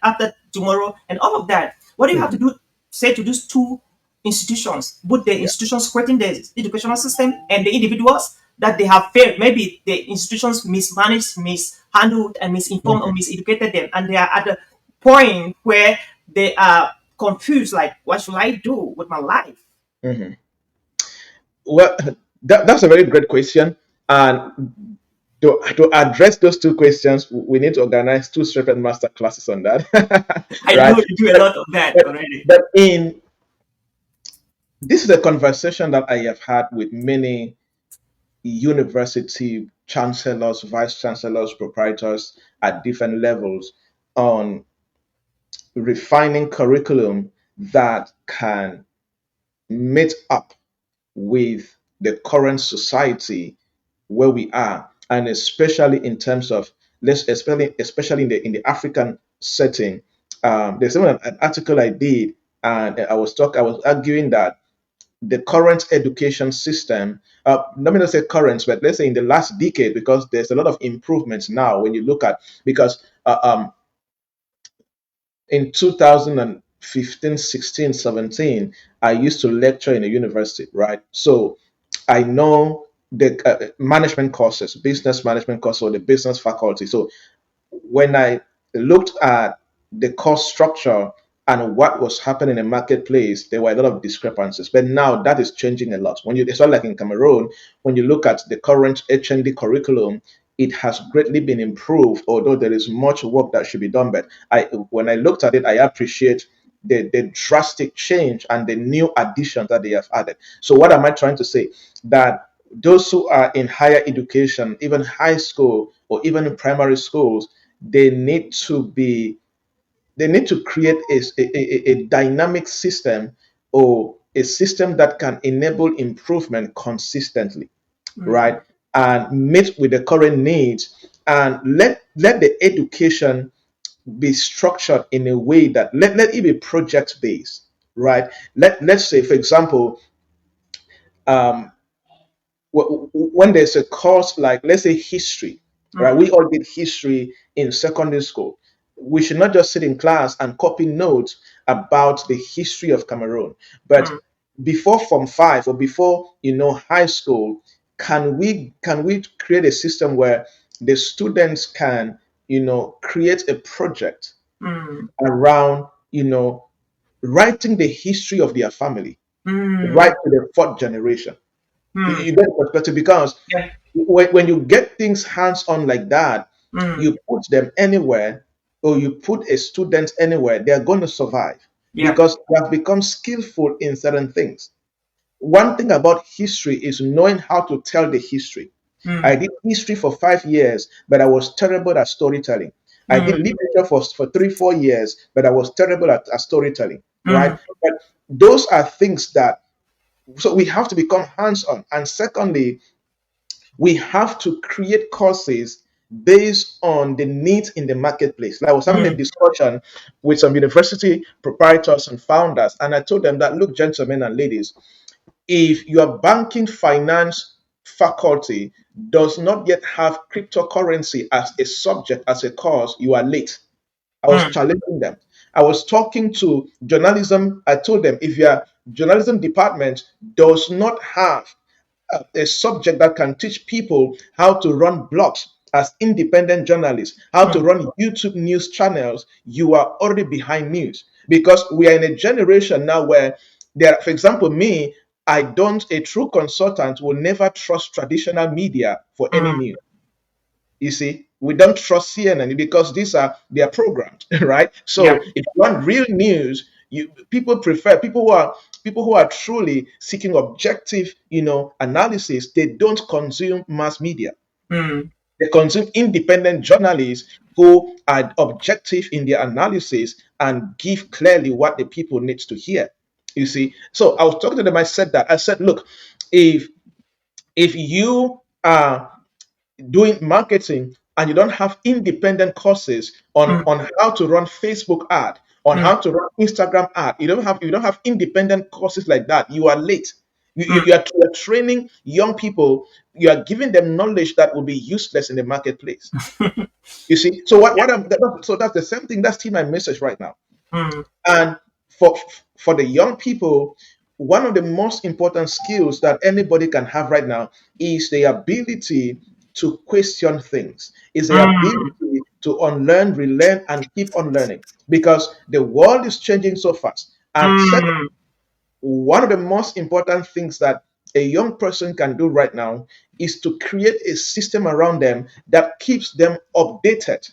after tomorrow, and all of that. What do you have to Mhm. do? Say to those two institutions, both the Yeah. institutions creating the educational system and the individuals that they have failed. Maybe the institutions mismanaged, mishandled, and misinformed or Mhm. miseducated them, and they are at the point where they are confused, like, what should I do with my life? Mhm. Well, that's a very great question. And to address those two questions, we need to organize two separate master classes on that, I know right? you do a But, lot of that but, already. but in this is a conversation that I have had with many university chancellors, vice chancellors, proprietors at different levels on refining curriculum that can meet up with the current society where we are, and especially in terms of let's especially in the African setting. There's even an article I did, and I was arguing that the current education system, let me not say current, but let's say in the last decade, because there's a lot of improvements now when you look at, because in 2015, 16, 17, I used to lecture in a university, right? So I know the management courses, business management course, or the business faculty. So when I looked at the cost structure and what was happening in the marketplace, there were a lot of discrepancies. But now that is changing a lot. When you, it's not like in Cameroon, when you look at the current HND curriculum, it has greatly been improved, although there is much work that should be done. But when I looked at it, I appreciate the drastic change and the new additions that they have added. So what am I trying to say? That those who are in higher education, even high school or even in primary schools, they need to be they need to create a dynamic system, or a system that can enable improvement consistently, Mm, right? And meet with the current needs, and let the education be structured in a way that let it be project based, right? Let's say, for example, um, when there's a course like, let's say, history, right? mm, We all did history in secondary school. We should not just sit in class and copy notes about the history of Cameroon, but mm, before Form 5 or before high school, can we create a system where the students can create a project mm, around writing the history of their family right mm, to the fourth generation. mm. You get the perspective, because Yeah. when you get things hands on like that, Mm, you put them anywhere, or you put a student anywhere, they are going to survive yeah. because they have become skillful in certain things. One thing about history is knowing how to tell the history. I Mm, did history for 5 years, but I was terrible at storytelling. I did mm, literature for 3, 4 years, but I was terrible at storytelling, right? mm, But those are things that, so we have to become hands on. And secondly, we have to create courses based on the needs in the marketplace. Like, I was having a mm, discussion with some university proprietors and founders, and I told them that, look, gentlemen and ladies, if your banking finance faculty does not yet have cryptocurrency as a subject, as a course, you are late. I was mm, challenging them. I was talking to journalism. I told them, if your journalism department does not have a subject that can teach people how to run blogs as independent journalists, how to mm, run YouTube news channels, you are already behind news. Because we are in a generation now where there, for example, me, a true consultant will never trust traditional media for any mm. news. You see, we don't trust CNN because they are programmed, right? Yeah. So if you want real news, people prefer people who are truly seeking objective, analysis. They don't consume mass media. Mm, They consume independent journalists who are objective in their analysis and give clearly what the people need to hear. You see, so I was talking to them. I said, look, if you are doing marketing and you don't have independent courses mm, on how to run Facebook ad, on mm, how to run Instagram ad, you don't have independent courses like that, you are late. mm. You are training young people, you are giving them knowledge that will be useless in the marketplace. You see, so Yeah. so that's the same thing. That's still my message right now. Mm, And for the young people, one of the most important skills that anybody can have right now is the ability to question things, is the ability mm, to unlearn, relearn, and keep on learning because the world is changing so fast. And second, Mm. one of the most important things that a young person can do right now is to create a system around them that keeps them updated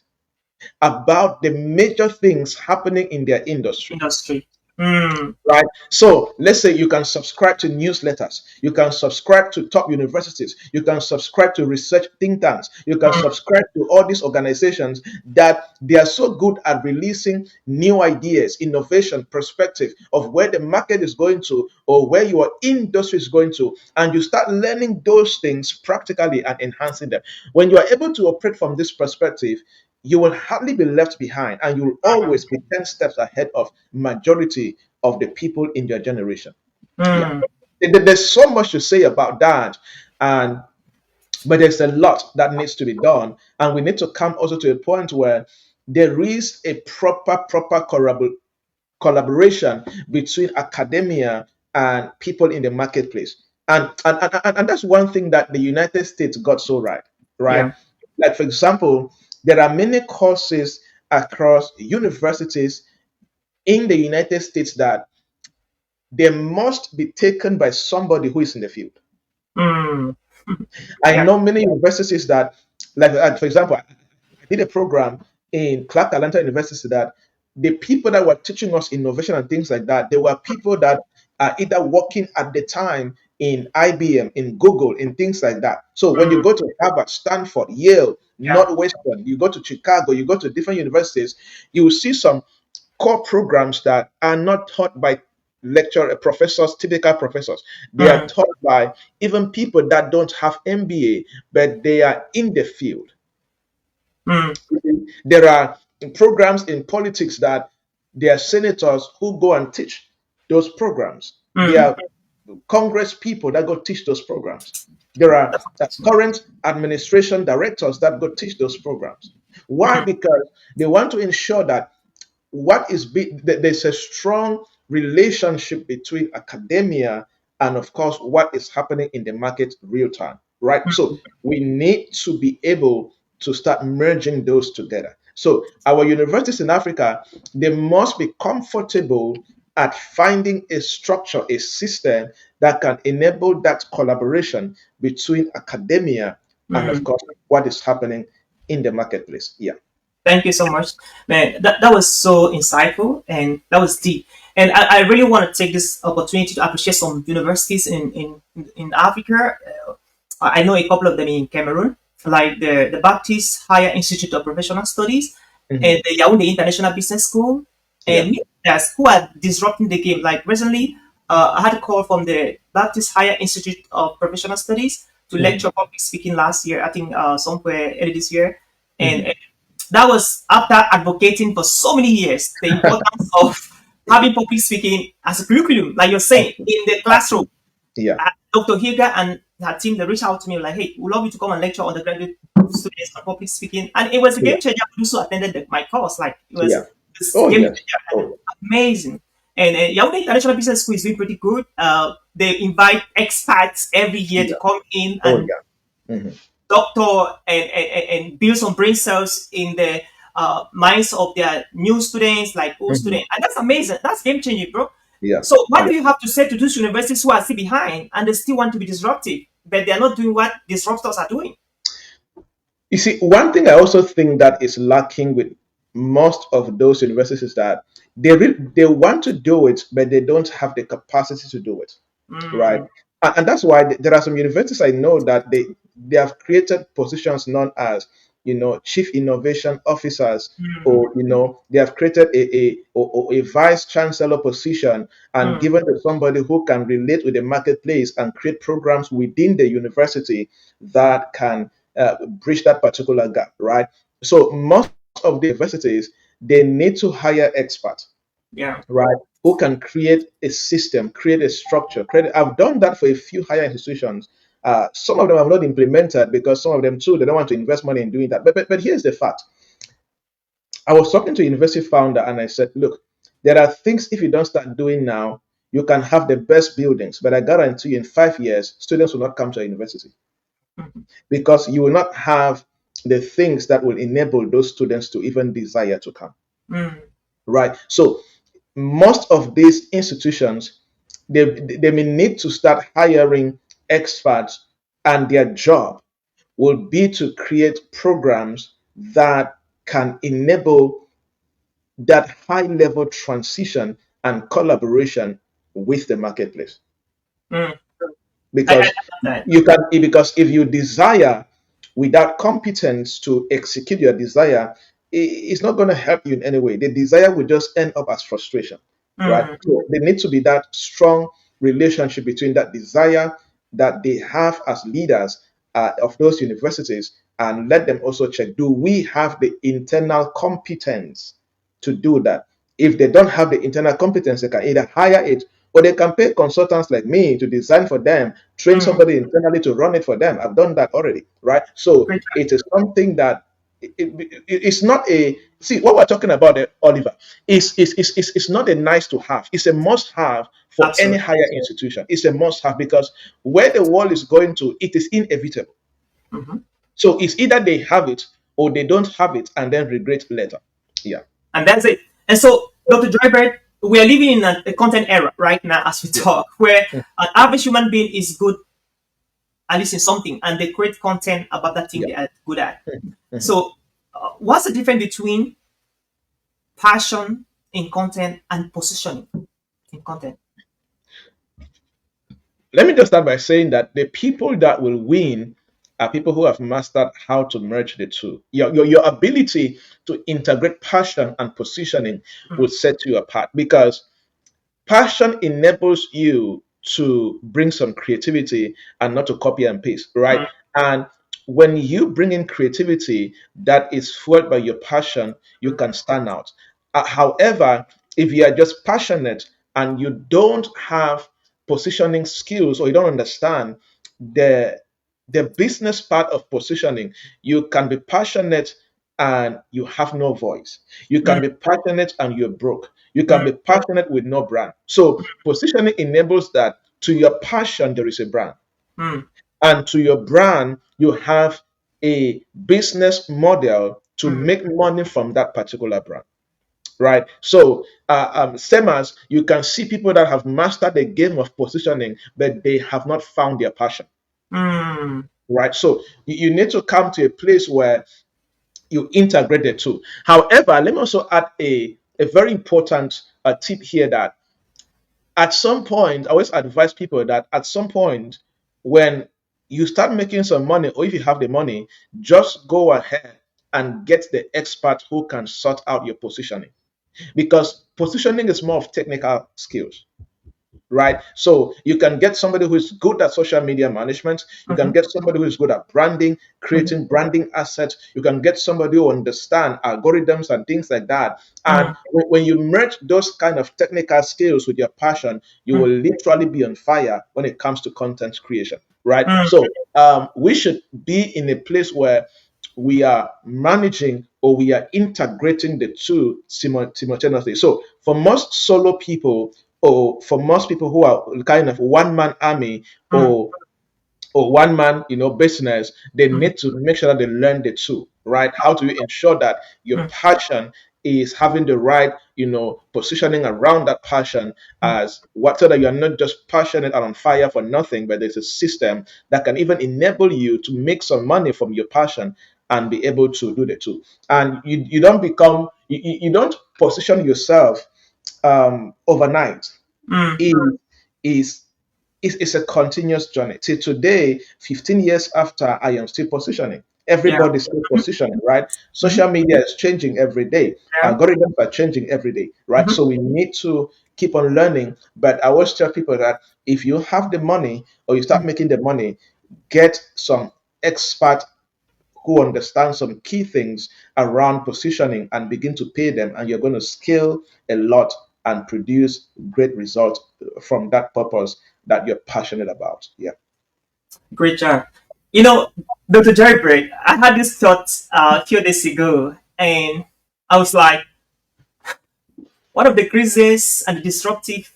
about the major things happening in their industry. Industry. Mm. Right. So let's say you can subscribe to newsletters, you can subscribe to top universities, you can subscribe to research think tanks, you can Mm. subscribe to all these organizations that they are so good at releasing new ideas, innovation, perspective of where the market is going to or where your industry is going to. And you start learning those things practically and enhancing them. When you are able to operate from this perspective, you will hardly be left behind and you will always be 10 steps ahead of majority of the people in your generation. Yeah. Mm. There's so much to say about that. And but there's a lot that needs to be done. And we need to come also to a point where there is a proper collaboration between academia and people in the marketplace. And that's one thing that the United States got so right, right? Yeah. Like, for example, there are many courses across universities in the United States that they must be taken by somebody who is in the field. Mm. I Yeah. know many universities that, like, for example, I did a program in Clark Atlanta University that the people that were teaching us innovation and things like that, they were people that are either working at the time in IBM, in Google, in things like that. So when you Mm. go to Harvard, Stanford, Yale, Yeah. Northwestern, you go to Chicago, you go to different universities, you will see some core programs that are not taught by lecture professors, typical professors. They are Mm. taught by even people that don't have MBA, but they are in the field. Mm. There are programs in politics that there are senators who go and teach those programs. There Mm. are Congress people that go teach those programs. There are That's amazing. current administration directors that go teach those programs. Why? Mm. Because they want to ensure that there's a strong relationship between academia and of course what is happening in the market real time, right? So Mm. we need to be able to start merging those together. So our universities in Africa, they must be comfortable at finding a structure, a system that can enable that collaboration between academia and of Mm. course what is happening in the marketplace. Yeah. Thank you so much, man. That was so insightful and that was deep. And I really want to take this opportunity to appreciate some universities in Africa. I know a couple of them in Cameroon, like the Baptist Higher Institute of Professional Studies Mhm. and the Yaoundé International Business School, Yeah. and many others who are disrupting the game. Like recently, I had a call from the Baptist Higher Institute of Professional Studies to Mhm. lecture public speaking last year, I think somewhere early this year. And Mhm. that was after advocating for so many years the importance of having public speaking as a curriculum, like you're saying, Absolutely. in the classroom. Absolutely. Yeah. Dr. Hilga and her team, they reached out to me like, hey, we'd love you to come and lecture on the graduate students on public speaking. And it was a Yeah. game changer. I also attended my course. Like, it was Yeah. this Oh game yes. changer and Oh amazing. And Yaoundé International Business School is doing pretty good. They invite experts every year to yeah. come in Oh and yeah. Mhm. doctor and build some brain cells in the minds of their new students, like old Mhm. students. And that's amazing. That's game changing, bro. Yeah. So what Yeah. do you have to say to those universities who are still behind and they still want to be disruptive, but they're not doing what disruptors are doing? You see, one thing I also think that is lacking with most of those universities is that they want to do it, but they don't have the capacity to do it. Right? Mm. And that's why there are some universities I know that they have created positions known as chief innovation officers, Mm. or they have created a vice chancellor position and Mm. given to somebody who can relate with the marketplace and create programs within the university that can bridge that particular gap, right? So most of the universities, they need to hire experts, Yeah. right? Who can create a system, create a structure. Create. I've done that for a few higher institutions. Some of them have not implemented because some of them too they don't want to invest money in doing that. But here's the fact: I was talking to a university founder and I said, look, there are things if you don't start doing now, you can have the best buildings, but I guarantee you in 5 years, students will not come to a university Mm. because you will not have the things that will enable those students to even desire to come, mm, right? So most of these institutions, they may need to start hiring experts, and their job will be to create programs that can enable that high level transition and collaboration with the marketplace. mm. I Because love that. because if you desire without competence to execute your desire, it's not going to help you in any way. The desire will just end up as frustration, right? Mm, So there needs to be that strong relationship between that desire that they have as leaders of those universities, and let them also check, do we have the internal competence to do that? If they don't have the internal competence, they can either hire it, or they can pay consultants like me to design for them, train mm. somebody internally to run it for them. I've done that already, right? So Great. it is something that it's not a, see what we're talking about, Oliver, is not a nice to have. It's a must have for any Absolutely. higher institution. It's a must have because where the world is going to, it is inevitable. Mhm. So it's either they have it or they don't have it and then regret later. Yeah. And that's it. And so, Dr. Joybert, we are living in a content era right now as we Yeah. talk, where an average human being is good at least in something, and they create content about that thing Yeah. they are good at. Mhm. So, what's the difference between passion in content and positioning in content? Let me just start by saying that the people that will win are people who have mastered how to merge the two. Your ability to integrate passion and positioning will Mm, set you apart because passion enables you to bring some creativity and not to copy and paste, right? mm, And when you bring in creativity that is fueled by your passion, you mm, can stand out. However, if you are just passionate and you don't have positioning skills, or you don't understand the the business part of positioning, you can be passionate and you have no voice. You mm, can be passionate and you're broke. You can mm, be passionate with no brand. So positioning enables that to your passion, there is a brand. mm, And to your brand, you have a business model to mm, make money from that particular brand. Right. So, same as you can see people that have mastered the game of positioning, but they have not found their passion. mm, Right. So, you need to come to a place where you integrate the two. However, let me also add a very important tip here that at some point, I always advise people that at some point, when you start making some money, or if you have the money, just go ahead and get the expert who can sort out your positioning, because positioning is more of technical skills, right? So you can get somebody who is good at social media management. You can mhm, get somebody who is good at branding, mhm, creating branding assets. You can get somebody who understands algorithms and things like that. And mm, when you merge those kind of technical skills with your passion, you mm, will literally be on fire when it comes to content creation, right? mm, So we should be in a place where we are managing or we are integrating the two simultaneously. So for most solo people, or for most people who are kind of one man army, mm, or one man business, they mm, need to make sure that they learn the two, right? How do you ensure that your mm, passion is having the right positioning around that passion, mm, as what, so that you're not just passionate and on fire for nothing, but there's a system that can even enable you to make some money from your passion and be able to do the two. And you don't become you don't position yourself overnight. mm. Is is is a continuous journey. Till today, 15 years after, I am still positioning. Yeah. Everybody's still positioning, right? Mhm. Social media is changing every day. Yeah. Algorithms are changing every day, right? Mhm. So we need to keep on learning. But I always tell people that if you have the money, or you start Mm. making the money, get some expert who understand some key things around positioning and begin to pay them, and you're going to scale a lot and produce great results from that purpose that you're passionate about. Yeah. Great job. You know, Dr. Jerry Break, I had this thought a few days ago, and I was like, one of the craziest and disruptive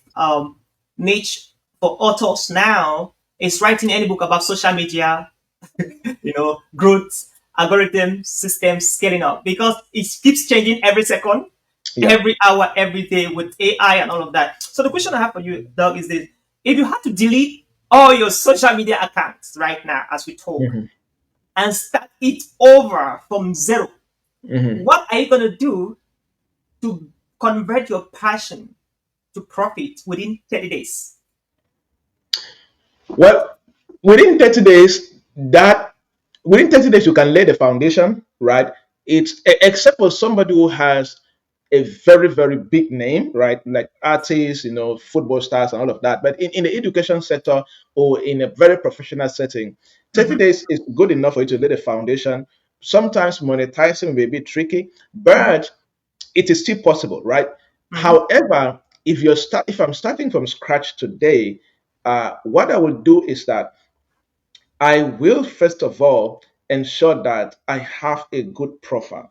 niche for authors now is writing any book about social media, growth. algorithm system scaling up because it keeps changing every second, Yeah. every hour, every day with AI and all of that. So the question I have for you, Doug, is this: if you had to delete all your social media accounts right now as we talk Mhm. and start it over from zero, Mhm. what are you gonna do to convert your passion to profit within 30 days? Well, within 30 days, that within 30 days you can lay the foundation, right? Except for somebody who has a very, very big name, right? Like artists, football stars and all of that. But in the education sector or in a very professional setting, 30 Mm-hmm, days is good enough for you to lay the foundation. Sometimes monetizing may be tricky, mm-hmm, but it is still possible, right? mm-hmm, However, if I'm starting from scratch today, what I will do is that I will first of all ensure that I have a good profile,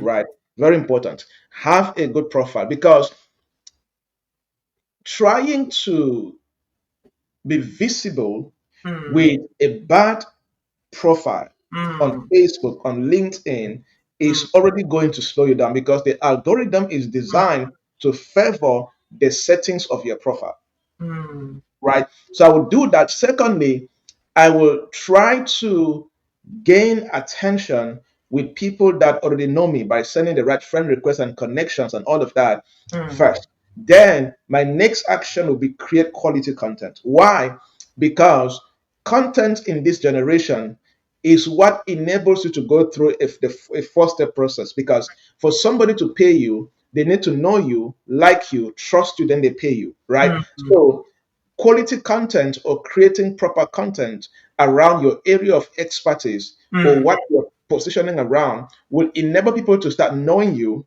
right? Very important. Have a good profile because trying to be visible mm-hmm, with a bad profile on mm-hmm, Facebook, on LinkedIn, is already going to slow you down because the algorithm is designed to favor the settings of your profile, mm-hmm, right? So I will do that. Secondly, I will try to gain attention with people that already know me by sending the right friend requests and connections and all of that mm-hmm, first. Then my next action will be create quality content. Why? Because content in this generation is what enables you to go through a four-step process. Because for somebody to pay you, they need to know you, like you, trust you, then they pay you, right? mm-hmm, So quality content or creating proper content around your area of expertise or mm-hmm, what you're positioning around will enable people to start knowing you,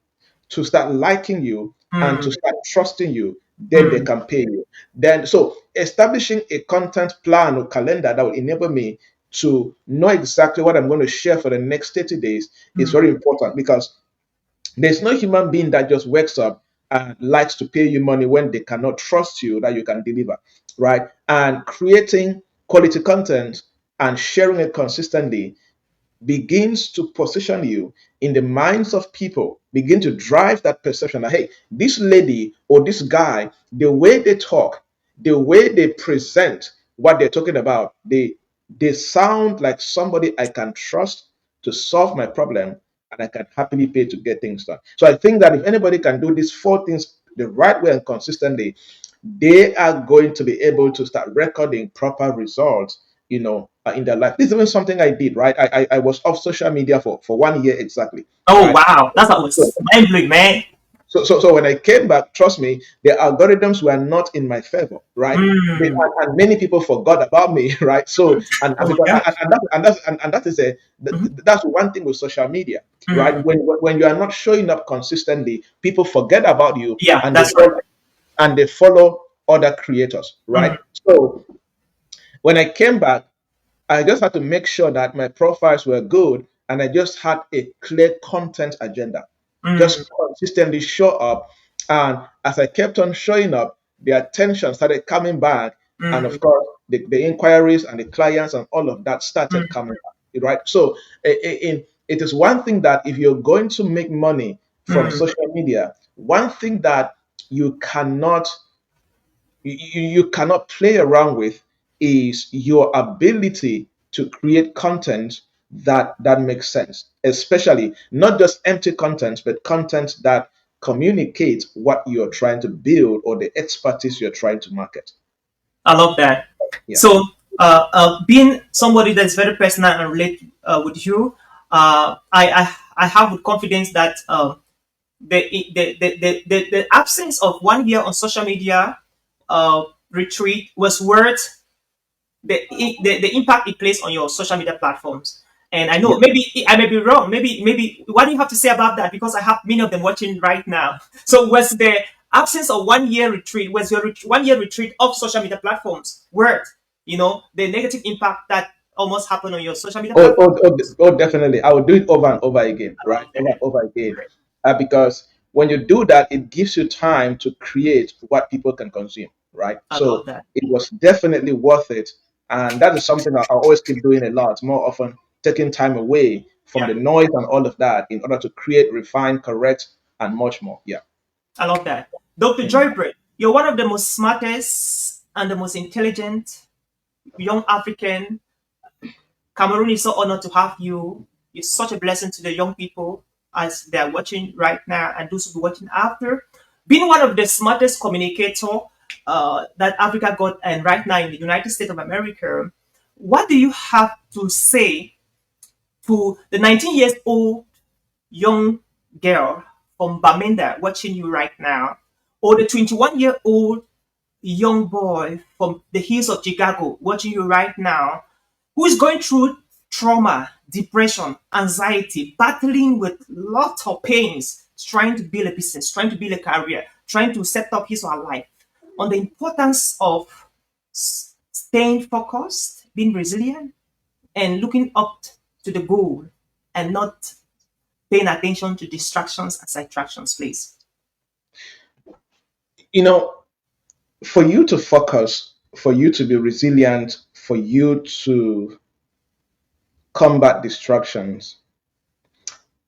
to start liking you, and to start trusting you. Then they mm-hmm, can pay you. Then, so establishing a content plan or calendar that will enable me to know exactly what I'm going to share for the next 30 days is very important because there's no human being that just wakes up and likes to pay you money when they cannot trust you that you can deliver, right? And creating quality content and sharing it consistently begins to position you in the minds of people, begin to drive that perception that, hey, this lady or this guy, the way they talk, the way they present what they're talking about, they sound like somebody I can trust to solve my problem and I can happily pay to get things done. So I think that if anybody can do these four things the right way and consistently, they are going to be able to start recording proper results, in their life. This is even something I did, right? I was off social media for 1 year exactly, Oh right? wow, that's what So, was mind blowing, man. so when I came back, trust me, the algorithms were not in my favor, right? Mm. And many people forgot about me, right? So Oh and my because gosh. and that is Mm-hmm, that's one thing with social media, right? mm-hmm. When you are not showing up consistently, people forget about you Yeah, and that's right. they follow other creators, right? So when I came back, I just had to make sure that my profiles were good and I just had a clear content agenda. Mm-hmm, Just consistently show up. And as I kept on showing up, the attention started coming back. And mm-hmm, of course, the inquiries and the clients and all of that started mm-hmm, coming back. Right. So it is one thing that if you're going to make money from mm-hmm. social media, one thing that you cannot you cannot play around with is your ability to create content that makes sense, especially not just empty content but content that communicates what you're trying to build or the expertise you're trying to market. I love that. Yeah. So, being somebody that's very personal and relate with you, I have with confidence that the absence of 1 year on social media retreat was worth the impact it plays on your social media platforms. And I know Yeah. maybe I may be wrong. Maybe what do you have to say about that? Because I have many of them watching right now. So was the absence of 1 year retreat, was your 1 year retreat of social media platforms worth, the negative impact that almost happened on your social media platforms? Definitely. I would do it over and over again, I right? love Over and that. over again. Because when you do that, it gives you time to create what people can consume, right? I love So that. it was definitely worth it. And that is something I always keep doing a lot more often. taking time away from Yeah. the noise and all of that in order to create, refine, correct, and much more. Yeah. I love that. Dr. Mhm. Joybread, you're one of the most smartest and the most intelligent young African. Cameroon is so honored to have you. You're such a blessing to the young people as they're watching right now and those who will be watching after. Being one of the smartest communicator that Africa got, and right now in the United States of America, what do you have to say to the 19 years old young girl from Bamenda watching you right now, or the 21-year-old young boy from the hills of Chicago watching you right now, who is going through trauma, depression, anxiety, battling with lots of pains, trying to build a business, trying to build a career, trying to set up his or her life, on the importance of staying focused, being resilient, and looking up to the goal and not paying attention to distractions and subtractions, please. You know, for you to focus, for you to be resilient, for you to combat distractions,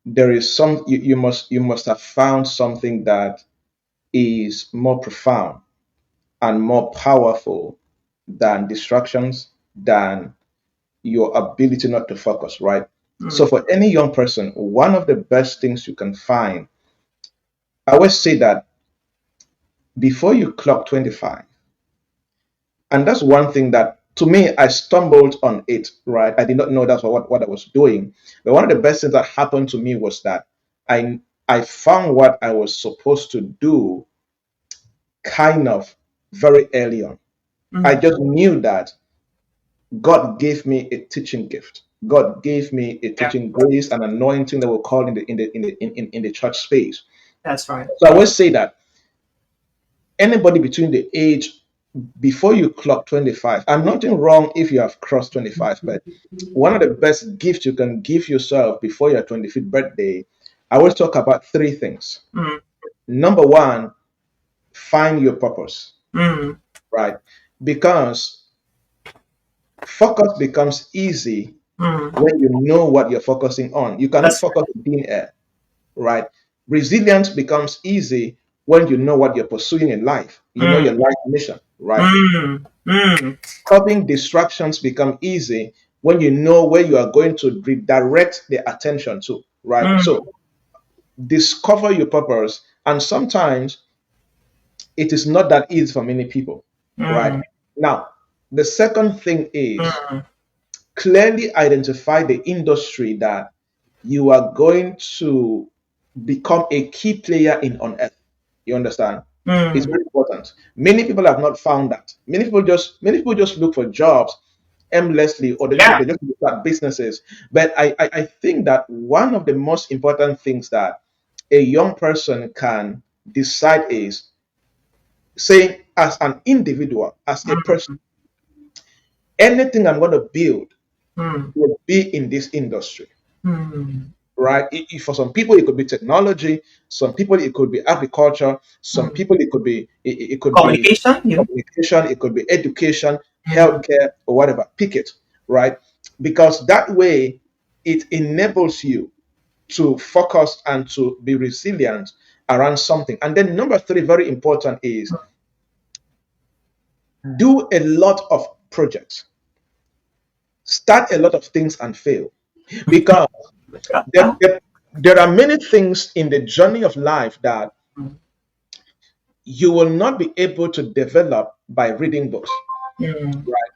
there is some you must have found something that is more profound and more powerful than distractions, than your ability not to focus, right? So Mm, for any young person, one of the best things you can find, I always say that before you clock 25, and that's one thing that to me I stumbled on it, right? I did not know that's what I was doing. But one of the best things that happened to me was that I found what I was supposed to do kind of very early on. I mm, just knew that God gave me a teaching gift. God gave me a yeah, teaching grace and anointing that we're called in the church space. that's right. So I always say that anybody between the age before you clock 25, and nothing wrong if you have crossed 25, but one of the best gifts you can give yourself before your 25th birthday, I will talk about three things. Mm, Number one, find your purpose, mm, right? Because focus becomes easy mm, when you know what you're focusing on. You cannot that's focus in thin air, right? Resilience becomes easy when you know what you're pursuing in life. You know right. your life mission, right? Mm, mm, Stopping distractions become easy when you know where you are going to redirect the attention to, right? mm, So discover your purpose, and sometimes it is not that easy for many people, right? mm, Now, the second thing is mm, clearly identify the industry that you are going to become a key player in on earth. You understand? It's mm. very important. Many people have not found that. Many people just look for jobs aimlessly, or Yeah. they just start businesses. But I think that one of the most important things that a young person can decide is saying, as an individual, as a person, Mm, anything I'm going to build mm, will be in this industry, mm, right? For some people, it could be technology. Some people, it could be agriculture. Some mm. people, it could be Communication, you know. communication. It could be education, Mm, healthcare, or whatever. Pick it, right? Because that way, it enables you to focus and to be resilient around something. And then number three, very important, is do a lot of projects. Start a lot of things and fail, because there, there, there are many things in the journey of life that you will not be able to develop by reading books, mm, right?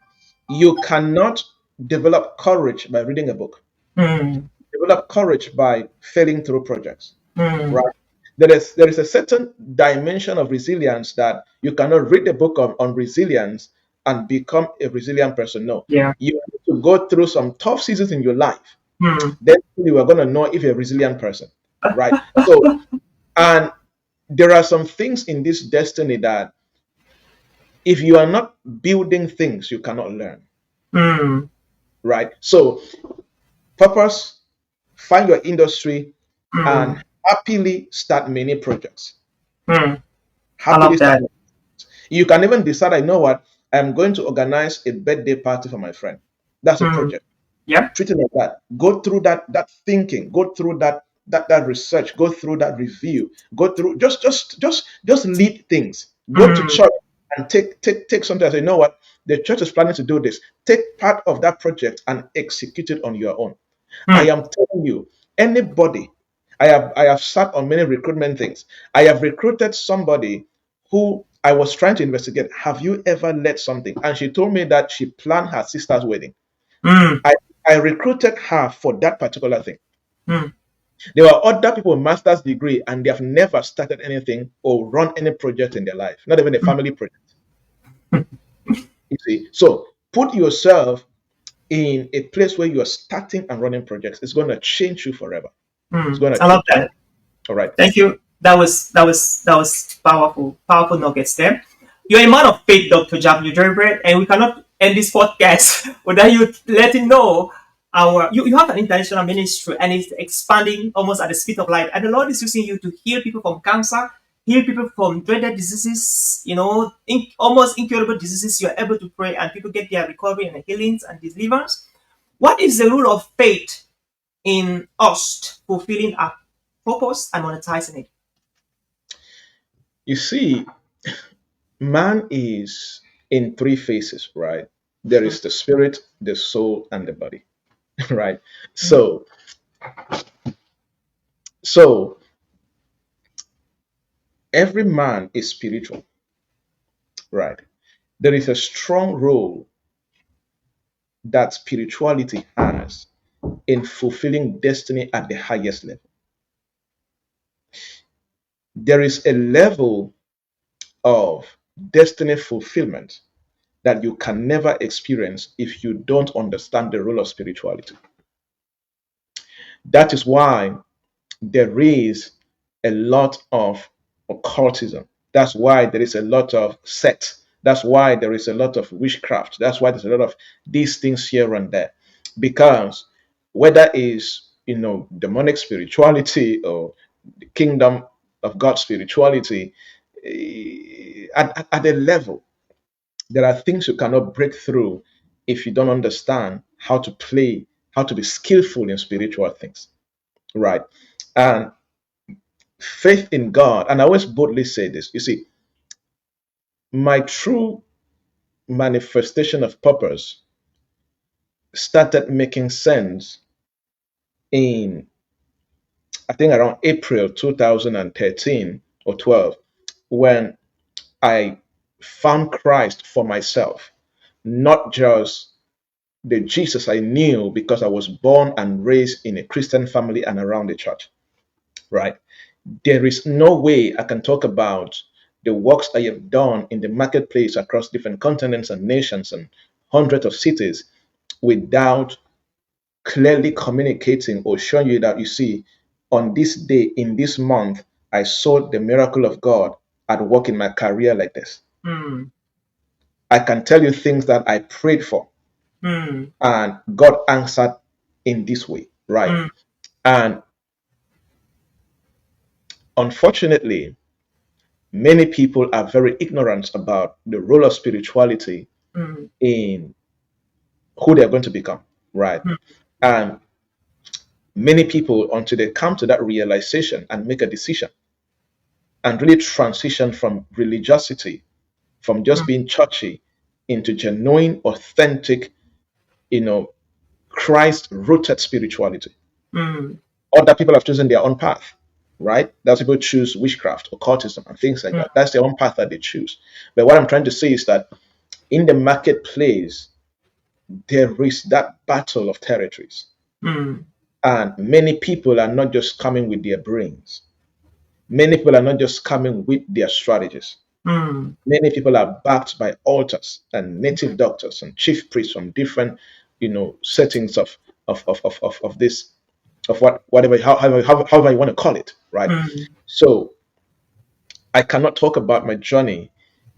You cannot develop courage by reading a book. mm, Develop courage by failing through projects, mm. right? There is a certain dimension of resilience that you cannot read a book on resilience and become a resilient person. No, Yeah. you need to go through some tough seasons in your life. Mm, Then you are going to know if you're a resilient person, right? So, and there are some things in this destiny that if you are not building things, you cannot learn, mm, right? So, purpose, find your industry, mm, and happily start many projects. mm. I Happily love start. that. You can even decide, I know what, I'm going to organize a birthday party for my friend. That's a Mm, project. Yeah. Treat it like that. Go through that thinking. Go through that research. Go through that review. Go through just lead things. Go to Mm, church and take something and say, you know what? The church is planning to do this. Take part of that project and execute it on your own. I mm, am telling you, anybody. I have sat on many recruitment things. I have recruited somebody who I was trying to investigate. Have you ever led something? And she told me that she planned her sister's wedding. mm, I, I recruited her for that particular thing. mm, There were other people with master's degree and they have never started anything or run any project in their life, not even a family project. You see, so put yourself in a place where you are starting and running projects. It's going to change you forever. It's mm. going to I love change you. that. All right. Thank you. That was powerful, powerful nuggets there. You're a man of faith, Dr. W. Jerry, and we cannot end this podcast without you letting know you have an international ministry and it's expanding almost at the speed of light. And the Lord is using you to heal people from cancer, heal people from dreaded diseases, almost incurable diseases. You're able to pray and people get their recovery and healings and deliverance. What is the role of faith in us fulfilling our purpose and monetizing it? You see, man is in three phases, right? There is the spirit, the soul, and the body, right? So, so every man is spiritual, right? There is a strong role that spirituality has in fulfilling destiny at the highest level. There is a level of destiny fulfillment that you can never experience if you don't understand the role of spirituality. That is why there is a lot of occultism. That's why there is a lot of sects. That's why there is a lot of witchcraft. That's why there's a lot of these things here and there. Because whether it's demonic spirituality or the kingdom of God spirituality, at a level, there are things you cannot break through if you don't understand how to play, how to be skillful in spiritual things, right? And faith in God, and I always boldly say this, you see, my true manifestation of purpose started making sense in, I think, around April 2013 or 12, when I found Christ for myself, not just the Jesus I knew because I was born and raised in a Christian family and around the church, right? There is no way I can talk about the works I have done in the marketplace across different continents and nations and hundreds of cities without clearly communicating or showing you that, you see, on this day, in this month, I saw the miracle of God at work in my career like this. Mm, I can tell you things that I prayed for mm, and God answered in this way, right? mm, And unfortunately, many people are very ignorant about the role of spirituality mm, in who they're going to become, right? mm, And many people, until they come to that realization and make a decision and really transition from religiosity, from just mm, being churchy, into genuine, authentic, you know, Christ rooted spirituality. mm, Other people have chosen their own path, right? That's people choose witchcraft, occultism, and things like mm, that. That's their own path that they choose. But what I'm trying to say is that in the marketplace, there is that battle of territories. mm, And many people are not just coming with their brains. Many people are not just coming with their strategies. mm, Many people are backed by altars and native doctors and chief priests from different, settings of this, of whatever, however you want to call it, right? mm, So I cannot talk about my journey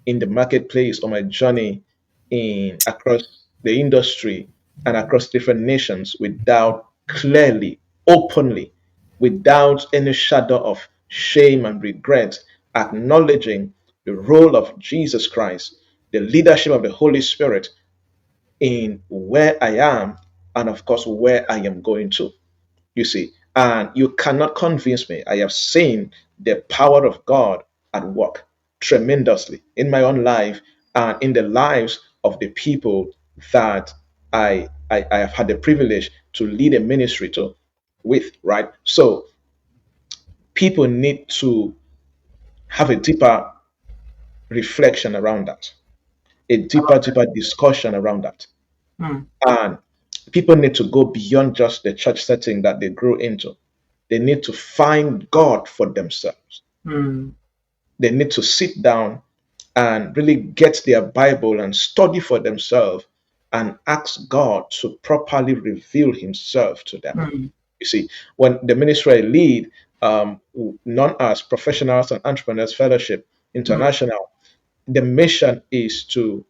in the marketplace or my journey in across the industry and across different nations without clearly, openly, without any shadow of shame and regret, acknowledging the role of Jesus Christ, the leadership of the Holy Spirit in where I am and of course where I am going to. You see, and you cannot convince me. I have seen the power of God at work tremendously in my own life and in the lives of the people that I have had the privilege to lead a ministry to with, right? So people need to have a deeper reflection around that, a I love that. deeper discussion around that. Mm, And people need to go beyond just the church setting that they grew into. They need to find God for themselves. mm, They need to sit down and really get their Bible and study for themselves and ask God to properly reveal Himself to them. mm, You see, when the ministry I lead, known as Professionals and Entrepreneurs Fellowship mm, International, the mission is to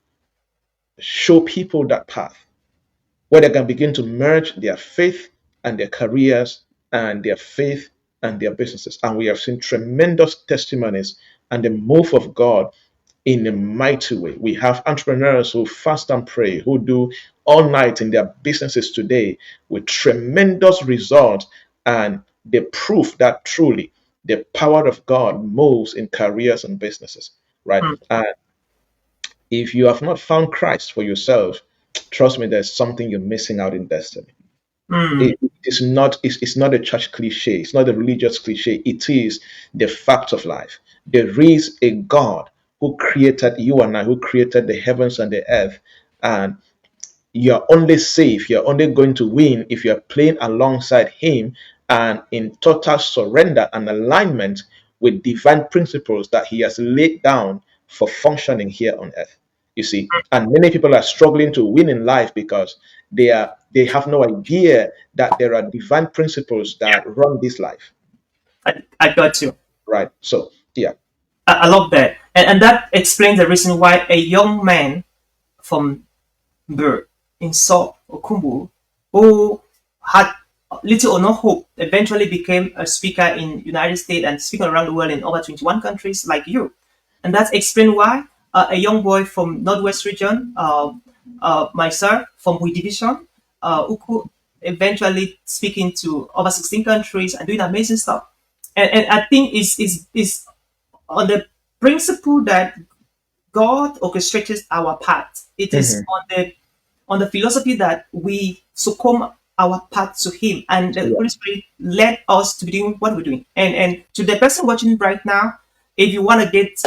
show people that path where they can begin to merge their faith and their careers and their faith and their businesses. And we have seen tremendous testimonies and the move of God in a mighty way. We have entrepreneurs who fast and pray, who do all night in their businesses today with tremendous results, and the proof that truly the power of God moves in careers and businesses, right? mm, And if you have not found Christ for yourself, trust me, there's something you're missing out in destiny. mm, It's not a church cliche, it's not a religious cliche, it is the fact of life. There is a God who created you and I, who created the heavens and the earth, and you're only safe, you're only going to win if you're playing alongside Him and in total surrender and alignment with divine principles that He has laid down for functioning here on earth. You see, and many people are struggling to win in life because they have no idea that there are divine principles yeah, that run this life, I got you. right? So yeah. I love that. And that explains the reason why a young man from Burr in Seoul, Okumbu, who had little or no hope, eventually became a speaker in United States and speaking around the world in over 21 countries like you. And that's explained why a young boy from Northwest region, myself from Hui Division, who could eventually speaking to over 16 countries and doing amazing stuff. And I think is on the principle that God orchestrates our path. It is Mhm. on the philosophy that we succumb our path to Him, and the Yeah. Holy Spirit led us to be doing what we're doing. And to the person watching right now, if you want to get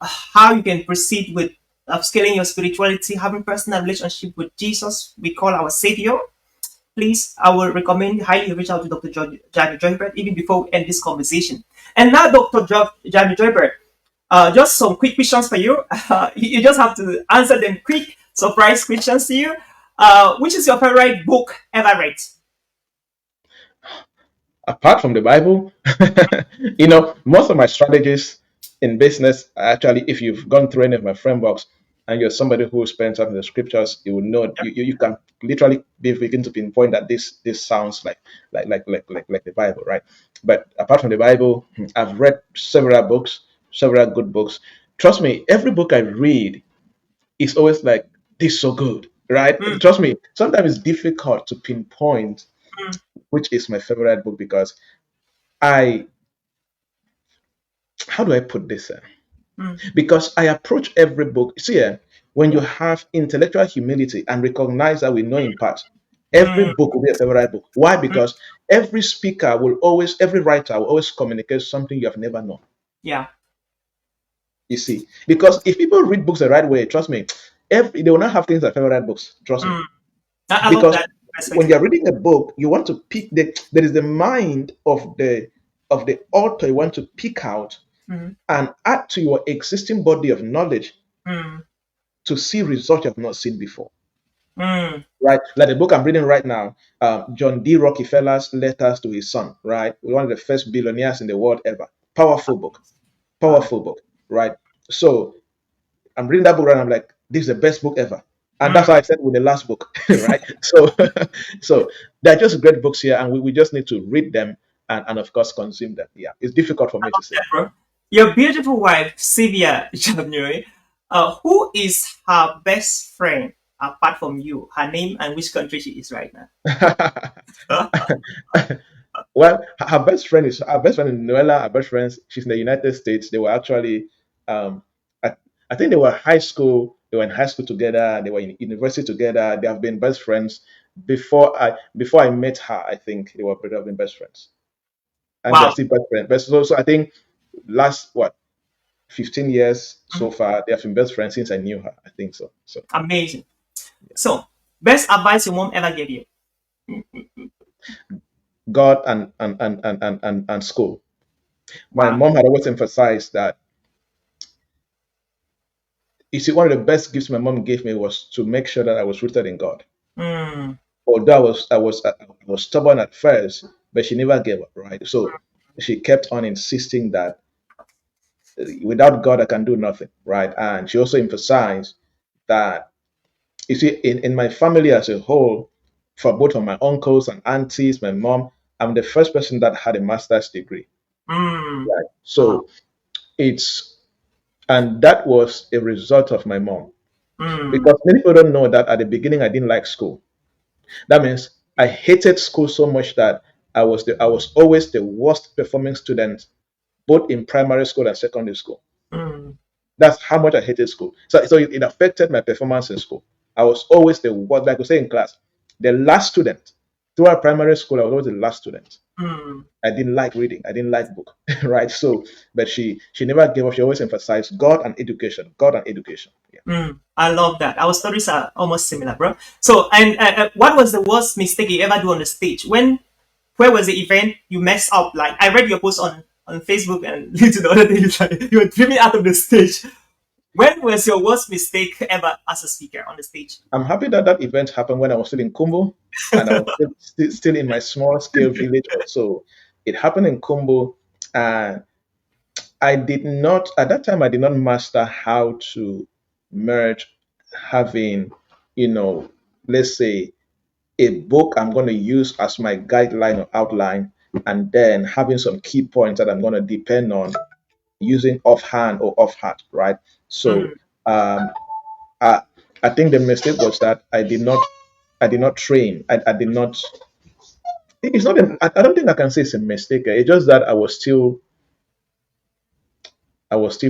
how you can proceed with upscaling your spirituality, having personal relationship with Jesus, we call our Savior. Please, I will recommend highly reach out to Dr. Jamie Joybert even before we end this conversation. And now, Dr. Jamie Joybert, just some quick questions for you. You just have to answer them quick, surprise questions to you. Which is your favorite book ever read? Apart from the Bible, most of my strategies in business actually, if you've gone through any of my frameworks and you're somebody who spends time in the scriptures, you will know Yep. you can literally begin to pinpoint that this sounds like the Bible, right? But apart from the Bible, I've read several books, several good books. Trust me, every book I read is always like this is so good, right? Mm, Trust me, sometimes it's difficult to pinpoint mm, which is my favorite book because I how do I put this? mm, Because I approach every book. See, when you yeah. have intellectual humility and recognize that we know in part, every Mm, book will be a favorite book. Why? mm, Because every writer will always communicate something you have never known. yeah. You see, because if people read books the right way, trust me, they will not have things like favorite books. Trust me, Mm. I love because that when perspective. you're reading a book, you want to pick there is the mind of the author you want to pick out Mm, and add to your existing body of knowledge mm, to see results you have not seen before. mm, Right? Like the book I'm reading right now, John D. Rockefeller's Letters to His Son, right? One of the first billionaires in the world ever. wow. Powerful book, right? So I'm reading that book right now, I'm like, this is the best book ever. And that's Mm, how I said with the last book, right? So, so they're just great books here, and we just need to read them and of course consume them. Yeah, it's difficult for me to say. yeah, bro. Your beautiful wife, Sylvia January, who is her best friend? apart from you? Her name and which country she is right now? Well, her best friend is Noella. Her best friends, she's in the United States. They were actually, um, I, I think they were high school. They were in high school together. They were in university together. They have been best friends before I met her. I think they have been best friends, and they're Wow. still best friends. So I think last what 15 years so Mhm. far they have been best friends since I knew her. I think so. So Amazing. So, best advice your mom ever gave you? God and school. My Wow. mom had always emphasized that, you see, one of the best gifts my mom gave me was to make sure that I was rooted in God. Mm, Although I was stubborn at first, but she never gave up, right? So she kept on insisting that without God I can do nothing, right? And she also emphasized that, you see, in my family as a whole, for both of my uncles and aunties, my mom, I'm the first person that had a master's degree. mm, Right. wow. So it's and that was a result of my mom. Mm, Because many people don't know that at the beginning I didn't like school. That means I hated school so much that I was always the worst performing student, both in primary school and secondary school. mm, That's how much I hated school. So it affected my performance in school. I was always the worst, like we say in class, the last student. Throughout primary school, I was always the last student. mm, I didn't like reading. I didn't like book, right? So, but she never gave up. She always emphasized God and education. God and education. Yeah. mm. I love that. Our stories are almost similar, bro. So, and what was the worst mistake you ever do on the stage? Where was the event you messed up? Like, I read your post on Facebook and to the other day, like, you were dreaming out of the stage. When was your worst mistake ever as a speaker on the stage? I'm happy that that event happened when I was still in Kumbu and I was still in my small scale village. So it happened in Kumbu, and I did not, at that time, I did not master how to merge having, you know, let's say a book I'm going to use as my guideline or outline, and then having some key points that I'm going to depend on using offhand or off heart, right? So, Mm. um, I, I think the mistake was that I did not train. I did not. It's not. I don't think I can say it's a mistake. It's just that I was still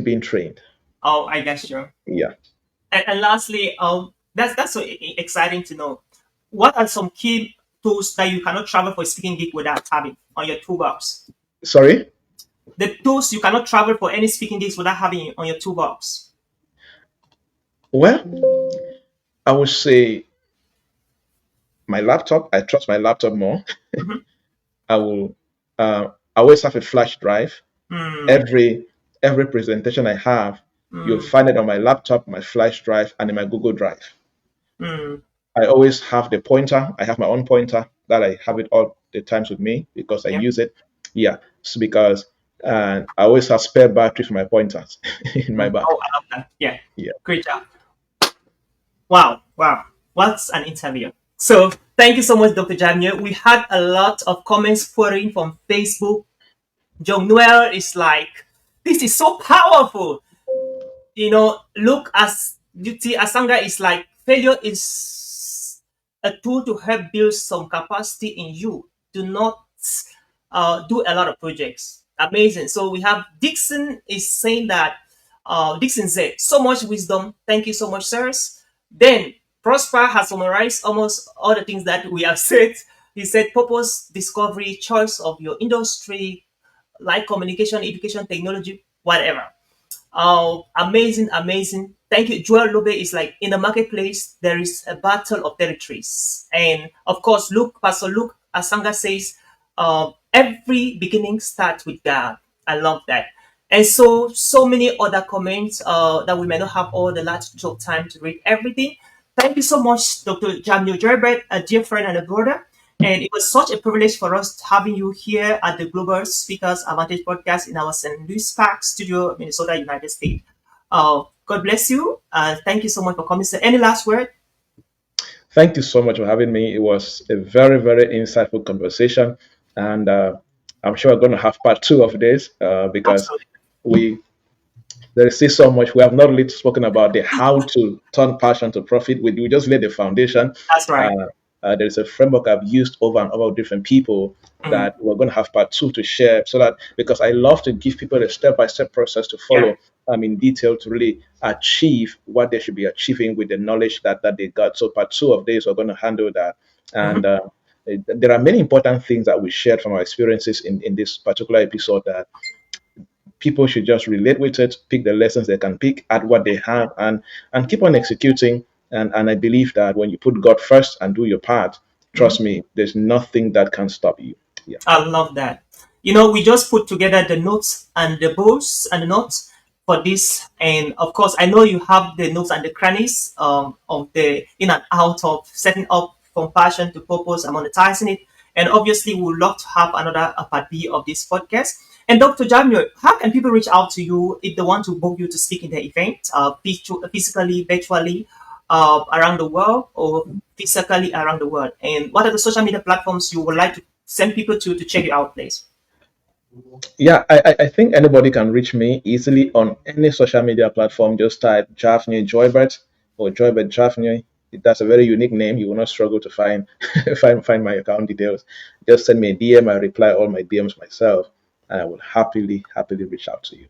being trained. Oh, I guess you. Yeah. And lastly, that's so exciting to know. What are some key tools that you cannot travel for a speaking gig without having on your toolbox? Sorry. The tools you cannot travel for any speaking gigs without having on your toolbox. Well, I would say my laptop. I trust my laptop more. Mhm. I will. I always have a flash drive. Mm, Every presentation I have, you'll mm, find it on my laptop, my flash drive, and in my Google Drive. mm. I always have the pointer. I have my own pointer that I have it all the times with me because I Yeah. use it. Yeah, so because I always have spare battery for my pointers in my Mm. bag. Oh, I love that. Yeah. Yeah. Great job. Wow. Wow. What's an interview? So thank you so much, Dr. Jamir. We had a lot of comments pouring from Facebook. John Noel is like, this is so powerful. Look, as duty asanga is like failure is a tool to help build some capacity in you. Do not do a lot of projects. Amazing. So we have Dixon is saying that Dixon said, so much wisdom. Thank you so much, sirs. Then Prosper has summarized almost all the things that we have said. He said purpose, discovery, choice of your industry, like communication, education, technology, whatever. Oh, amazing, amazing. Thank you. Joel Lobe is like in the marketplace, there is a battle of territories. And of course, Pastor Luke Asanga says, every beginning starts with God. I love that. And so many other comments that we may not have all the latitude of time to read everything. Thank you so much, Dr. Jamil Jerbet, a dear friend and a brother. And it was such a privilege for us having you here at the Global Speakers Advantage podcast in our St. Louis Park studio, Minnesota, United States. God bless you. Thank you so much for coming. So, any last word? Thank you so much for having me. It was a very, very insightful conversation, and I'm sure we're going to have part two of this because Absolutely. we there is still so much. We have not really spoken about the how to turn passion to profit. We just laid the foundation. That's right. Uh, there's a framework I've used over and over with different people Mm, that we're going to have part two to share, so that because I love to give people a step by step process to yeah. follow in detail to really achieve what they should be achieving with the knowledge that they got. So part two of this, we're going to handle that. Hmm. And there are many important things that we shared from our experiences in this particular episode that people should just relate with it, pick the lessons they can pick, add what they have, and keep on executing. And I believe that when you put God first and do your part, trust me, there's nothing that can stop you. Yeah. I love that. We just put together the notes and the bows and the notes for this. And of course, I know you have the notes and the crannies of the in and out of setting up from passion to purpose and monetizing it. And obviously, we would love to have another part B of this podcast. And Dr. Jamio, how can people reach out to you if they want to book you to speak in the event, physically, virtually, around the world, or physically around the world? And what are the social media platforms you would like to send people to check you out, please? Yeah, I think anybody can reach me easily on any social media platform. Just type Jafney Joybert or Joybert Jafney. That's a very unique name. You will not struggle to find find my account details. Just send me a DM. I reply all my DMs myself, and I will happily reach out to you.